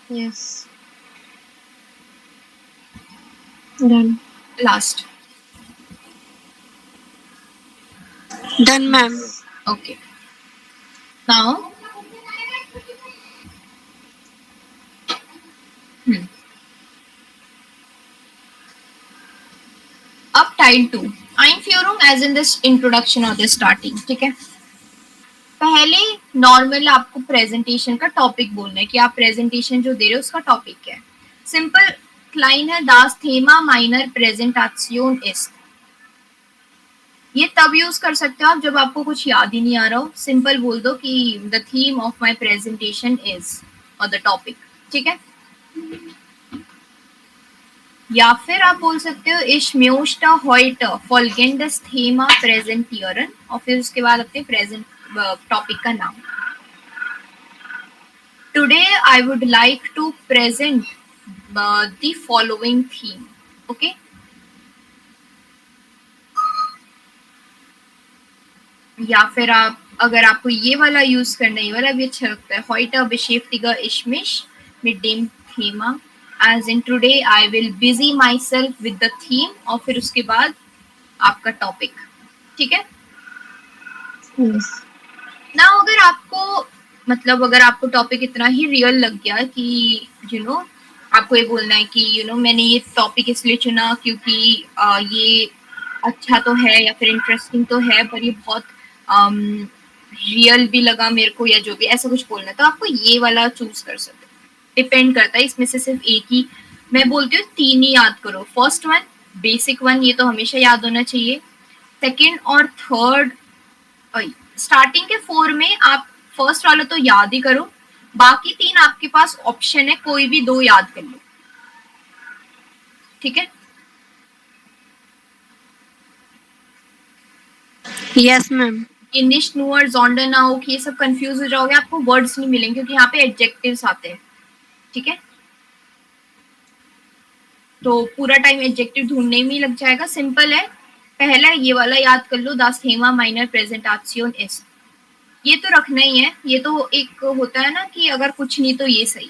Yes. Done. Last. Done ma'am. Okay. Now. Up tile 2. Einführung as in this introduction or the starting. ठीक है. पहले normal आपको presentation का topic बोलना है कि आप प्रेजेंटेशन जो दे रहे हो उसका टॉपिक क्या है. सिंपल लाइन है, das Thema meiner Präsentation ist. ये तब यूज कर सकते हो आप जब आपको कुछ याद ही नहीं आ रहा हो. सिंपल बोल दो कि the theme of my presentation is, और द टॉपिक. ठीक है. या फिर आप बोल सकते हो ich möchte heute folgendes Thema präsentieren, और फिर उसके बाद अपने प्रेजेंट टॉपिक का नाम. Today I would like to present the following theme. Okay. या फिर आप अगर आपको ये वाला यूज करना है, ये वाला भी अच्छा लगता है, heute beschäftige ich mich mit dem Thema, as in today I will busy myself with the theme, और फिर उसके बाद आपका टॉपिक. ठीक है यस। ना. अगर आपको मतलब अगर आपको टॉपिक इतना ही रियल लग गया कि आपको ये बोलना है कि मैंने ये टॉपिक इसलिए चुना क्योंकि ये अच्छा तो है या फिर इंटरेस्टिंग तो है, पर ये बहुत रियल भी लगा मेरे को, या जो भी ऐसा कुछ बोलना है, तो आपको ये वाला चूज कर सकते. डिपेंड करता है. इसमें से सिर्फ एक ही मैं बोलती हूँ, 3 ही याद करो. फर्स्ट वन बेसिक वन, ये तो हमेशा याद होना चाहिए. सेकेंड और थर्ड, स्टार्टिंग के 4 में आप फर्स्ट वाला तो याद ही करो, बाकी 3 आपके पास ऑप्शन है, कोई भी 2 याद कर लो. ठीक है. Yes ma'am. ये nicht nur sondern auch, ये सब कंफ्यूज हो जाओगे, आपको वर्ड्स नहीं मिलेंगे क्योंकि यहाँ पे एडजेक्टिव्स आते हैं. ठीक है. तो पूरा टाइम एडजेक्टिव ढूंढने में ही लग जाएगा. सिंपल है. पहला ये वाला याद कर लो, das Thema meiner Präsentation ist. ये तो रखना ही है. ये तो एक होता है ना कि अगर कुछ नहीं तो ये सही,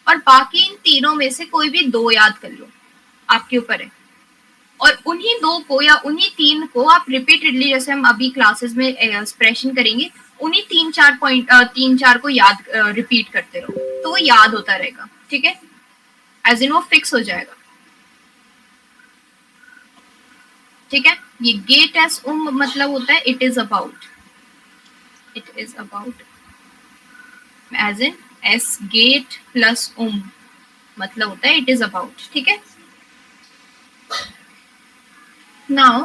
और बाकी इन तीनों में से कोई भी 2 याद कर लो, आपके ऊपर है. और उन्हीं 2 को या उन्हीं 3 को आप रिपीटेडली, जैसे हम अभी क्लासेस में एक्सप्रेशन करेंगे, उन्हीं 3-4 पॉइंट 3-4 को याद रिपीट करते रहो, तो वो याद होता रहेगा. ठीक है. एज इन वो फिक्स हो जाएगा. ठीक है. ये गेट एस मतलब होता है it is about. It is about as in एस गेट प्लस मतलब होता है इट इज अबाउट. ठीक है. नाउ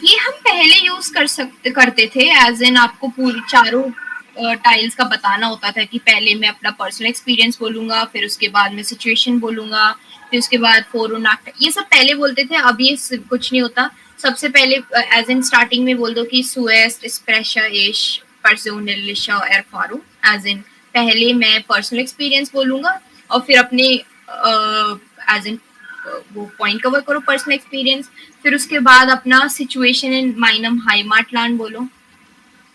ये हम पहले यूज करते थे, एज इन आपको पूरी चारों टाइल्स का बताना होता था कि पहले मैं अपना पर्सनल एक्सपीरियंस बोलूंगा, फिर उसके बाद मैं सिचुएशन बोलूंगा, फिर उसके बाद फोरन एक्ट, ये सब पहले बोलते थे. अब ये कुछ नहीं होता. सबसे पहले एज इन स्टार्टिंग में बोल दो कि zuerst spreche ich persönliche Erfahrung, as in पहले मैं पर्सनल एक्सपीरियंस बोलूंगा, और फिर अपने एज इन वो पॉइंट कवर करो पर्सनल एक्सपीरियंस. फिर उसके बाद अपना सिचुएशन इन माइनम हाइमार्टलैंड बोलो.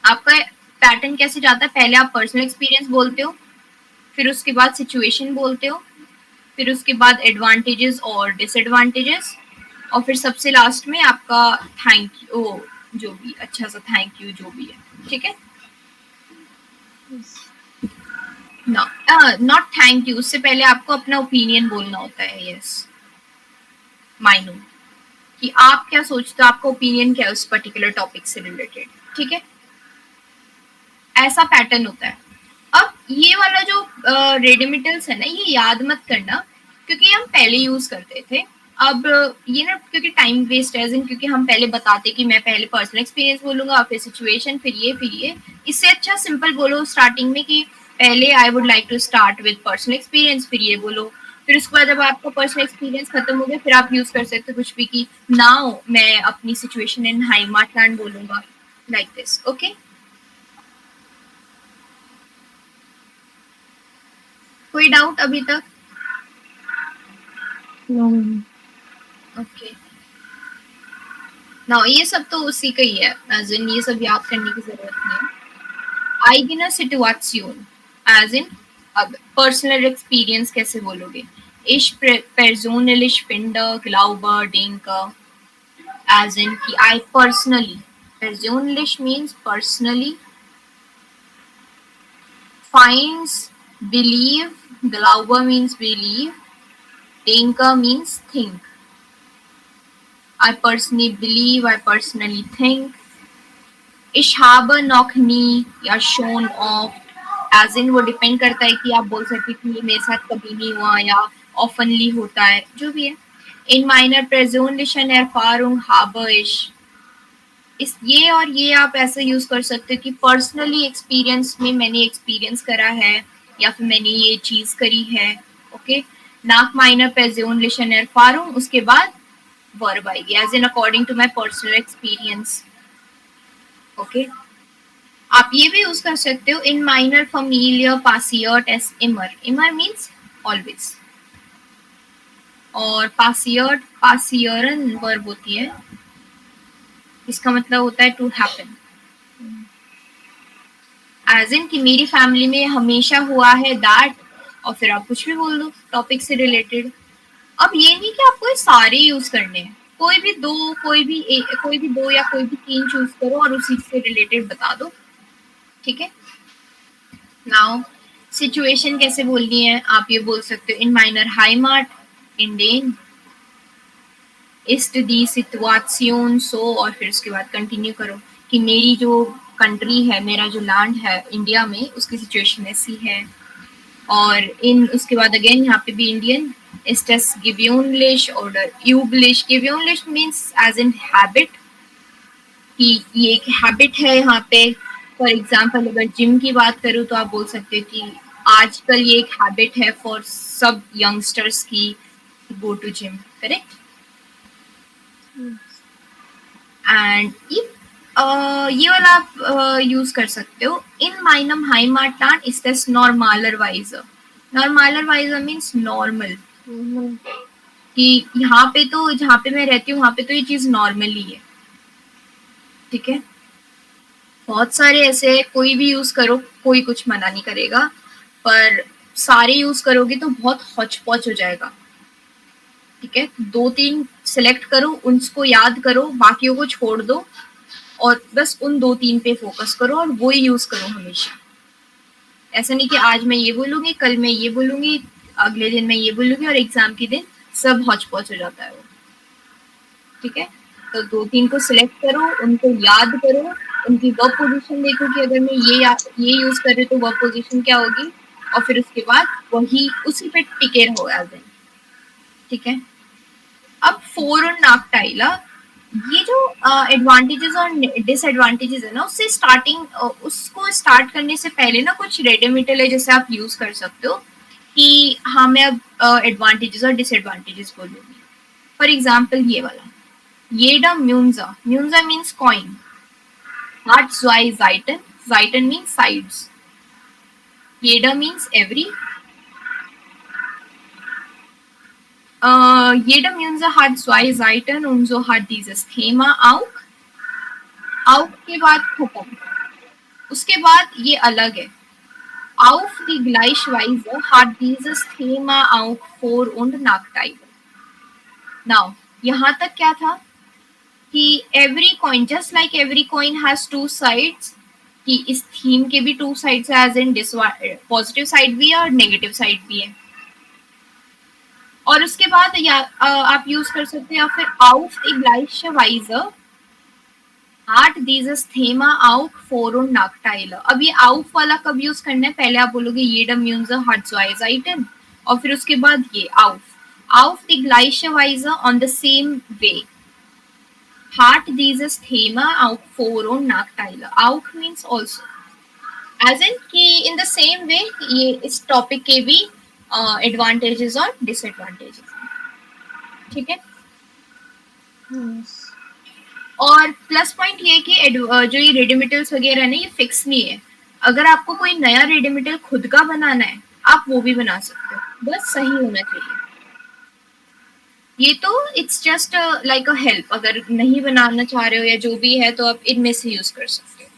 आपका पैटर्न कैसे जाता है, पहले आप पर्सनल एक्सपीरियंस बोलते हो, फिर उसके बाद सिचुएशन बोलते हो, फिर उसके बाद एडवांटेजेस और डिसएडवांटेजेस, और फिर सबसे लास्ट में आपका थैंक यू, जो भी अच्छा सा थैंक यू जो भी है. ठीक है. नॉट थैंक यू, उससे पहले आपको अपना ओपिनियन बोलना होता है. यस, माइनू, कि आप क्या सोचते हो, आपका ओपिनियन क्या है उस पर्टिकुलर टॉपिक से रिलेटेड. ठीक है. ऐसा पैटर्न होता है. अब ये वाला जो रेडिमिटल्स है ना, ये याद मत करना क्योंकि हम पहले यूज करते थे. अब ये ना क्योंकि टाइम वेस्ट है, क्योंकि हम पहले बताते कि मैं पहले पर्सनल एक्सपीरियंस बोलूंगा, फिर सिचुएशन, फिर ये. इससे अच्छा सिंपल बोलो स्टार्टिंग में कि पहले I would like to start with personal experience, फिर ये बोलो, फिर उसके बाद जब आपका पर्सनल एक्सपीरियंस खत्म हो गया फिर आप यूज कर सकते हो कुछ भी कि नाउ मैं अपनी सिचुएशन इन हाइमाटलैंड बोलूंगा, लाइक दिस। ओके, कोई डाउट अभी तक? नो। ओके, नाउ ये सब तो उसी का ही है, एज इन ये सब याद करने की जरूरत नहीं है। eigene Situation, as in अब पर्सनल एक्सपीरियंस कैसे बोलोगे? Ich persönlich finde, glaube, denke, as in कि I personally, persönlich means personally, finds, believe, glaube means believe, denke means think. I personally believe, I personally think. Ich habe noch nie या shown off, as in वो depend करता है कि आप बोल सकते कि ये मेरे साथ कभी नहीं हुआ या ऑफनली होता है, जो भी है। इन minor persönlichen Erfahrung habe ich, इस ये और ये आप ऐसे यूज कर सकते हो कि पर्सनली एक्सपीरियंस में मैंने एक्सपीरियंस करा है या फिर मैंने ये चीज करी है। Okay, nach meiner persönlichen Erfahrung, उसके बाद वर्ब आएगी as in according to my personal experience. Okay, आप ये भी यूज कर सकते हो इन माइनर familiar passiert as immer, immer means always, और passiert passieren वर्ब होती है, इसका मतलब होता है टू हैपन, एज इन कि मेरी फैमिली में हमेशा हुआ है दैट, और फिर आप कुछ भी बोल दो टॉपिक से रिलेटेड। अब ये नहीं कि आपको ये सारे यूज करने हैं, कोई भी दो, कोई भी दो या कोई भी तीन चूज करो और उसी से रिलेटेड बता दो, ठीक है। नाउ सिचुएशन कैसे बोलनी है, आप ये बोल सकते हो इन माइनर हाइमाट, इन डेन, इस्ट दी सिचुएशन सो, और फिर उसके बाद कंटिन्यू करो कि मेरी जो कंट्री है, मेरा जो लैंड है इंडिया में, उसकी सिचुएशन ऐसी है। और इन उसके बाद अगेन यहाँ पे भी Indian, ist das gewöhnlich oder üblich, gewöhnlich means as in habit, कि ये एक हैबिट है यहाँ पे। फॉर एग्जाम्पल अगर जिम की बात करूँ तो आप बोल सकते हो कि आजकल ये एक हैबिट है फॉर सब यंगस्टर्स की go to gym, correct. And ये वाला आप यूज कर सकते हो इन माइनम हाइमाटलैंड इज दिस नॉर्मलरवाइजर, नॉर्मलरवाइजर मीन्स नॉर्मल, कि यहाँ पे तो जहाँ पे मैं रहती हूँ वहां पे तो ये चीज नॉर्मली है, ठीक है। बहुत सारे ऐसे कोई भी यूज करो, कोई कुछ मना नहीं करेगा, पर सारे यूज करोगे तो बहुत हौच पौच हो जाएगा, ठीक है। दो तीन सिलेक्ट करो, उनको याद करो, बाकियों को छोड़ दो और बस उन दो तीन पे फोकस करो और वो ही यूज करो हमेशा। ऐसा नहीं कि आज मैं ये बोलूंगी, कल मैं ये बोलूंगी, अगले दिन मैं ये बोलूंगी और एग्जाम के दिन सब हौच पौच हो जाता है वो, ठीक है। तो दो तीन को सिलेक्ट करो, उनको याद करो, उनकी वर्ब पोजीशन देखो कि अगर मैं ये यूज कर रही तो वर्ब पोजीशन क्या होगी, और फिर उसके बाद वही उसी पे टिके रहो एज इन, ठीक है। अब फोर और नाकटाइला, ये जो एडवांटेजेस और डिसएडवांटेजेस है ना, उससे उसको स्टार्ट करने से पहले ना कुछ रेडिमेटल है जैसे आप यूज कर सकते हो कि हाँ मैं अब एडवांटेजेस और डिसएडवांटेजेस बोलूंगी। फॉर एग्जाम्पल ये वाला, jeder Münzer, Münzer means coin, hat zwei Seiten, Seiten means sides, jeder means every, jeder Münzer hat zwei Seiten und so hat dieses Thema auch, auch के बाद खत्म, उसके बाद ये अलग है, auf die Gleichweise hat dieses Thema auch Vor- und Nachteile। Now यहाँ तक क्या था कि every coin, just like every coin has two sides, कि इस थीम के भी टू साइड्स है, एज इन पॉजिटिव साइड भी है और नेगेटिव साइड भी है। और उसके बाद आप यूज कर सकते हैं या फिर auf die Gleichweise hat dieses Thema auch Vor- und Nachteile। अब ये auf वाला कब यूज करना है, पहले आप बोलोगे jeder Münzer hat zwei Seiten और फिर उसके बाद ये auf die Gleichweise on the same way hat dieses Thema auch Vor- und Nachteile, auch means also, as in कि इन द सेम वे ये इस टॉपिक के भी एडवांटेजेस और डिसएडवांटेजेस, ठीक है। और प्लस पॉइंट ये कि जो ये रेडिमेटल्स वगैरह है ना, ये फिक्स नहीं है। अगर आपको कोई नया रेडिमेटल खुद का बनाना है, आप वो भी बना सकते हो, बस सही होना चाहिए। ये तो it's just like a help, अगर नहीं बनाना चाह रहे हो या जो भी है तो आप इनमें से यूज कर सकते हो।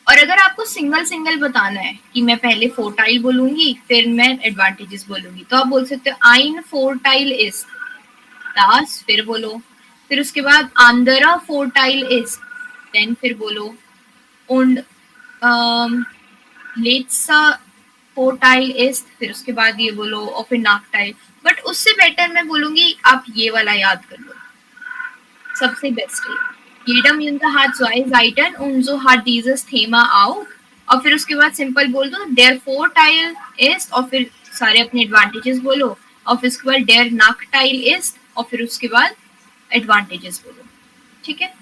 और अगर आपको सिंगल सिंगल बताना है कि मैं पहले फोर्टाइल बोलूंगी फिर मैं एडवांटेजेस बोलूंगी, तो आप बोल सकते हो आइन फोर्टाइल इज दास, फिर बोलो। फिर उसके बाद आंदरा फोर्टाइल इज, देन फिर बोलो und लेट्सा फोर्टाइल इज, फिर उसके बाद ये बोलो और फिर नाकटाइल। बट उससे बेटर मैं बोलूंगी आप ये वाला याद कर लो, सबसे बेस्ट है। Jedem Junge hat zwei Seiten und so hat dieses Thema auch। और फिर उसके बाद सिंपल बोल दो देयर फोर्टाइल इज, और फिर सारे अपने एडवांटेजेस बोलो, और फिर उसके बाद देयर नाकटाइल इज, और फिर उसके बाद एडवांटेजेस बोलो, ठीक है।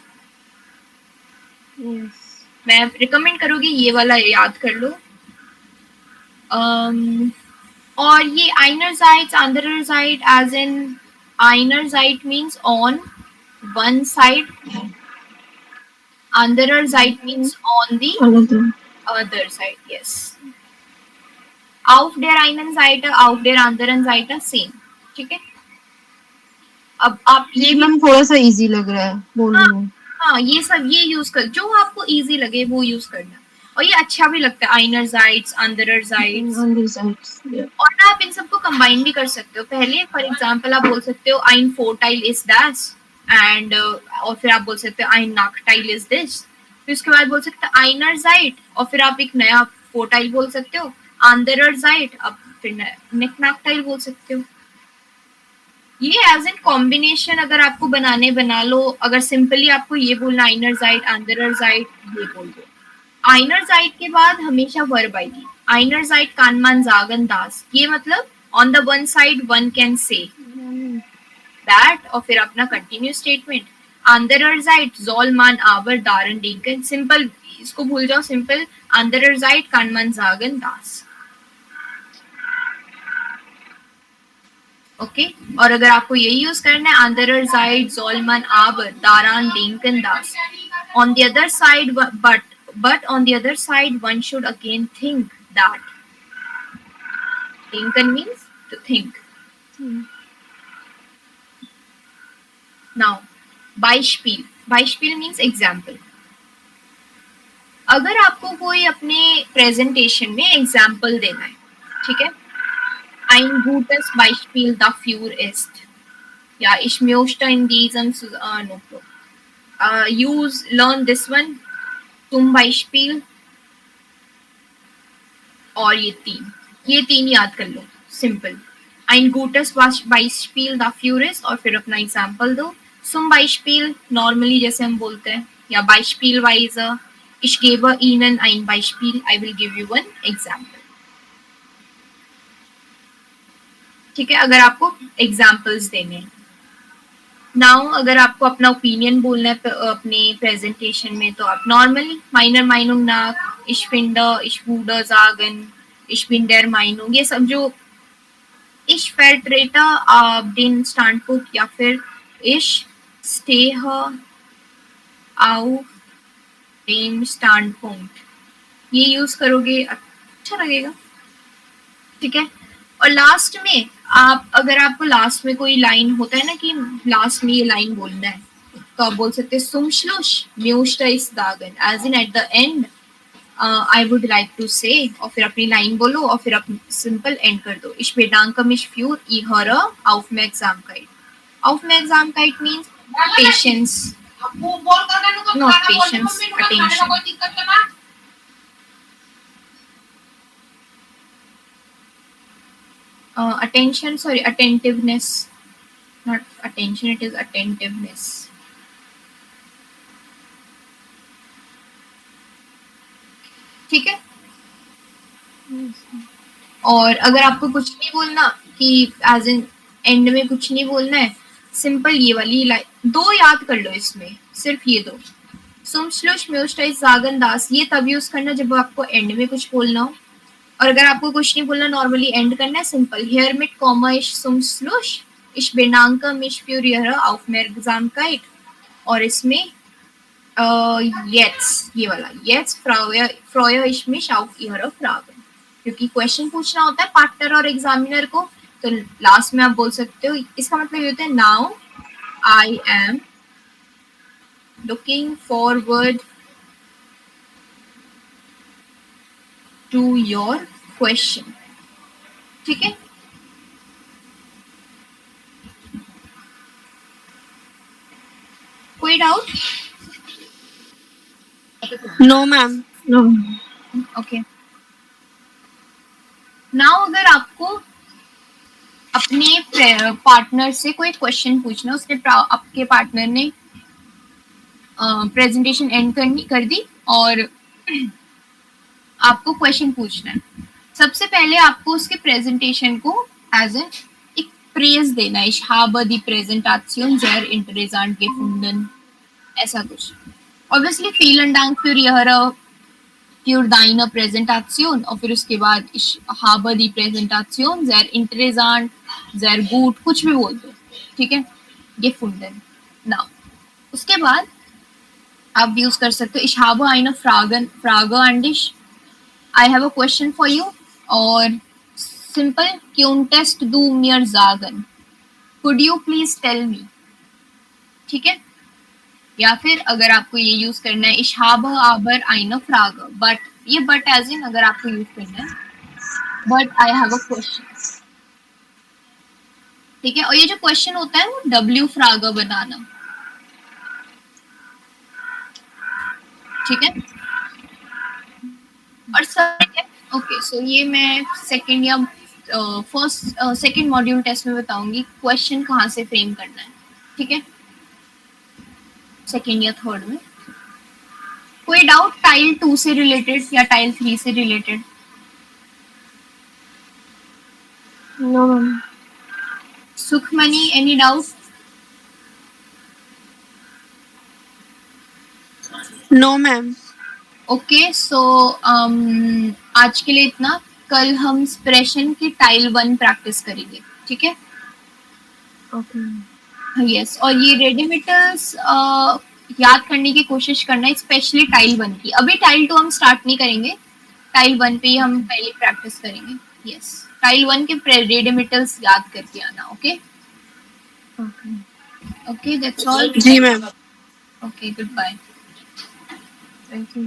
मैं रिकमेंड करूंगी ये वाला याद कर लो। और ये einerseits andererseits, as in einerseits means on one side, andererseits means on the other side, yes। auf der einen Seite, auf der anderen Seite same, ठीक है। अब आप ये मैम थोड़ा सा इजी लग रहा है बोलने में। हाँ ये सब ये यूज कर, जो आपको इजी लगे वो यूज करना। और ये अच्छा भी लगता है, einerseits andererseits। और ना आप इन सबको कंबाइन भी कर सकते हो। पहले फॉर एग्जांपल आप बोल सकते हो ein Vorteil ist das and और फिर आप बोल सकते हो ein Nachteil ist this। फिर उसके बाद बोल सकते हो einerseits, और फिर आप एक नया Vorteil बोल सकते हो andererseits, अब फिर Nachteil बोल सकते हो। ये एज इन कॉम्बिनेशन अगर आपको बनाने बना लो। अगर सिंपली आपको ये बोलना einerseits andererseits, ये बोल दो। einerseits के बाद हमेशा वर्ब आएगी। einerseits kann man sagen das, ये मतलब on the one side one can say that, और फिर अपना continue statement andererseits soll man aber daran denken। Simple इसको भूल जाओ, simple andererseits kann man sagen das, okay. और अगर आपको ये यूज करना है andererseits soll man aber daran denken das, on the other side but on the other side one should again think that। denken means to think। now Beispiel means example। अगर आपको कोई अपने प्रेजेंटेशन में example देना है, ठीक है। ein gutes Beispiel dafür ist, ja, ich möchte in diesem learn this one, zum Beispiel। और ये तीन याद कर लो, simple. ein gutes Beispiel dafür ist, और फिर अपना एग्जाम्पल दो। zum Beispiel नॉर्मली जैसे हम बोलते हैं, या beispielsweise ich gebe Ihnen ein Beispiel, I will give you one example, ठीक है। अगर आपको एग्जाम्पल्स देने हैं। नाउ अगर आपको अपना ओपिनियन बोलना है अपने प्रेजेंटेशन में, तो आप normally meiner Meinung nach, ich finde, ich würde sagen, ich bin der Meinung, ये सब जो ich vertrete den Standpunkt, या फिर ich stehe auf dem Standpunkt, ये यूज करोगे अच्छा लगेगा, ठीक है। और लास्ट में आप, अगर आपको लास्ट में कोई लाइन होता है ना कि लास्ट में ये लाइन बोलना है, तो आप बोल सकते हैं zum Schluss möchte ich sagen, as in at the end I would like to say, और फिर अपनी लाइन बोलो और फिर आप सिंपल एंड कर दो। ich bedanke mich für Ihre Aufmerksamkeit। Aufmerksamkeit means patience, not patience, attention। Attention, sorry, attentiveness, not attention, it is attentiveness। ठीक है। और अगर आपको कुछ नहीं बोलना कि एज इन एंड में कुछ नहीं बोलना है, सिंपल ये वाली लाइन दो याद कर लो, इसमें सिर्फ ये दो, सुम श्लुश म्यूस्टाइज जागन दास, ये तब यूज करना जब आपको एंड में कुछ बोलना हो, और अगर आपको कुछ नहीं बोलना, नॉर्मली एंड करना है सिंपल. हियर मिट कॉमा इश सुम श्लुश इश बेनांका इश प्यूर यह ऑफ मेर जामकाइट, और इसमें येट्स, ये वाला येट्स फ्रॉयर इश मिश ऑफ यह फ्रागन, क्योंकि क्वेश्चन पूछना होता है पार्टनर और एग्जामिनर को, तो लास्ट में आप बोल सकते हो. इसका मतलब ये होता है now I am looking forward to your question. ठीक है. कोई doubt? No ma'am. No. Okay. Now अगर आपको अपने पार्टनर से कोई क्वेश्चन पूछना, उसने आपके पार्टनर ने प्रेजेंटेशन एंड कर दी और आपको क्वेश्चन पूछना है. सबसे पहले आपको उसके प्रेजेंटेशन को एज एक प्रेज देना है. Ich habe die Präsentation sehr interessant gefunden, ऐसा कुछ. Obviously vielen Dank für deine Präsentation, और फिर उसके बाद ich habe die Präsentation sehr interessant, sehr gut, कुछ भी बोल दो. ठीक है. gefunden. Now उसके बाद आप यूज कर सकते हो ich habe eine Frage an dich, I have a question for you, और simple könntest du mir sagen, could you please tell me. ठीक है. या फिर अगर आपको ये यूज करना है ich habe aber eine Frage, but ये बट एज इन अगर आपको यूज करना है but I have a question. ठीक है. और ये जो क्वेश्चन होता है वो W Frage बनाना. ठीक है. और सर ओके, सो ये मैं सेकंड या सेकंड मॉड्यूल टेस्ट में बताऊंगी क्वेश्चन कहाँ से फ्रेम करना है. ठीक है. सेकंड या थर्ड में. कोई डाउट टाइल 2 से रिलेटेड या टाइल 3 से related? No, ma'am. Sukhmani, any doubt? No ma'am. Okay. So आज के लिए इतना. कल हम एक्सप्रेशन की टाइल 1 प्रैक्टिस करेंगे. ठीक है. Okay. यस. और ये रेडिमिटल्स याद करने की कोशिश करना है, स्पेशली टाइल 1 की. अभी टाइल 2 हम स्टार्ट नहीं करेंगे, टाइल 1 पे ही हम पहले प्रैक्टिस करेंगे. यस. टाइल 1 के रेडिमिटल्स याद करके आना. Okay. Okay. Okay, that's all. जी ma'am. Okay, good bye. Thank you.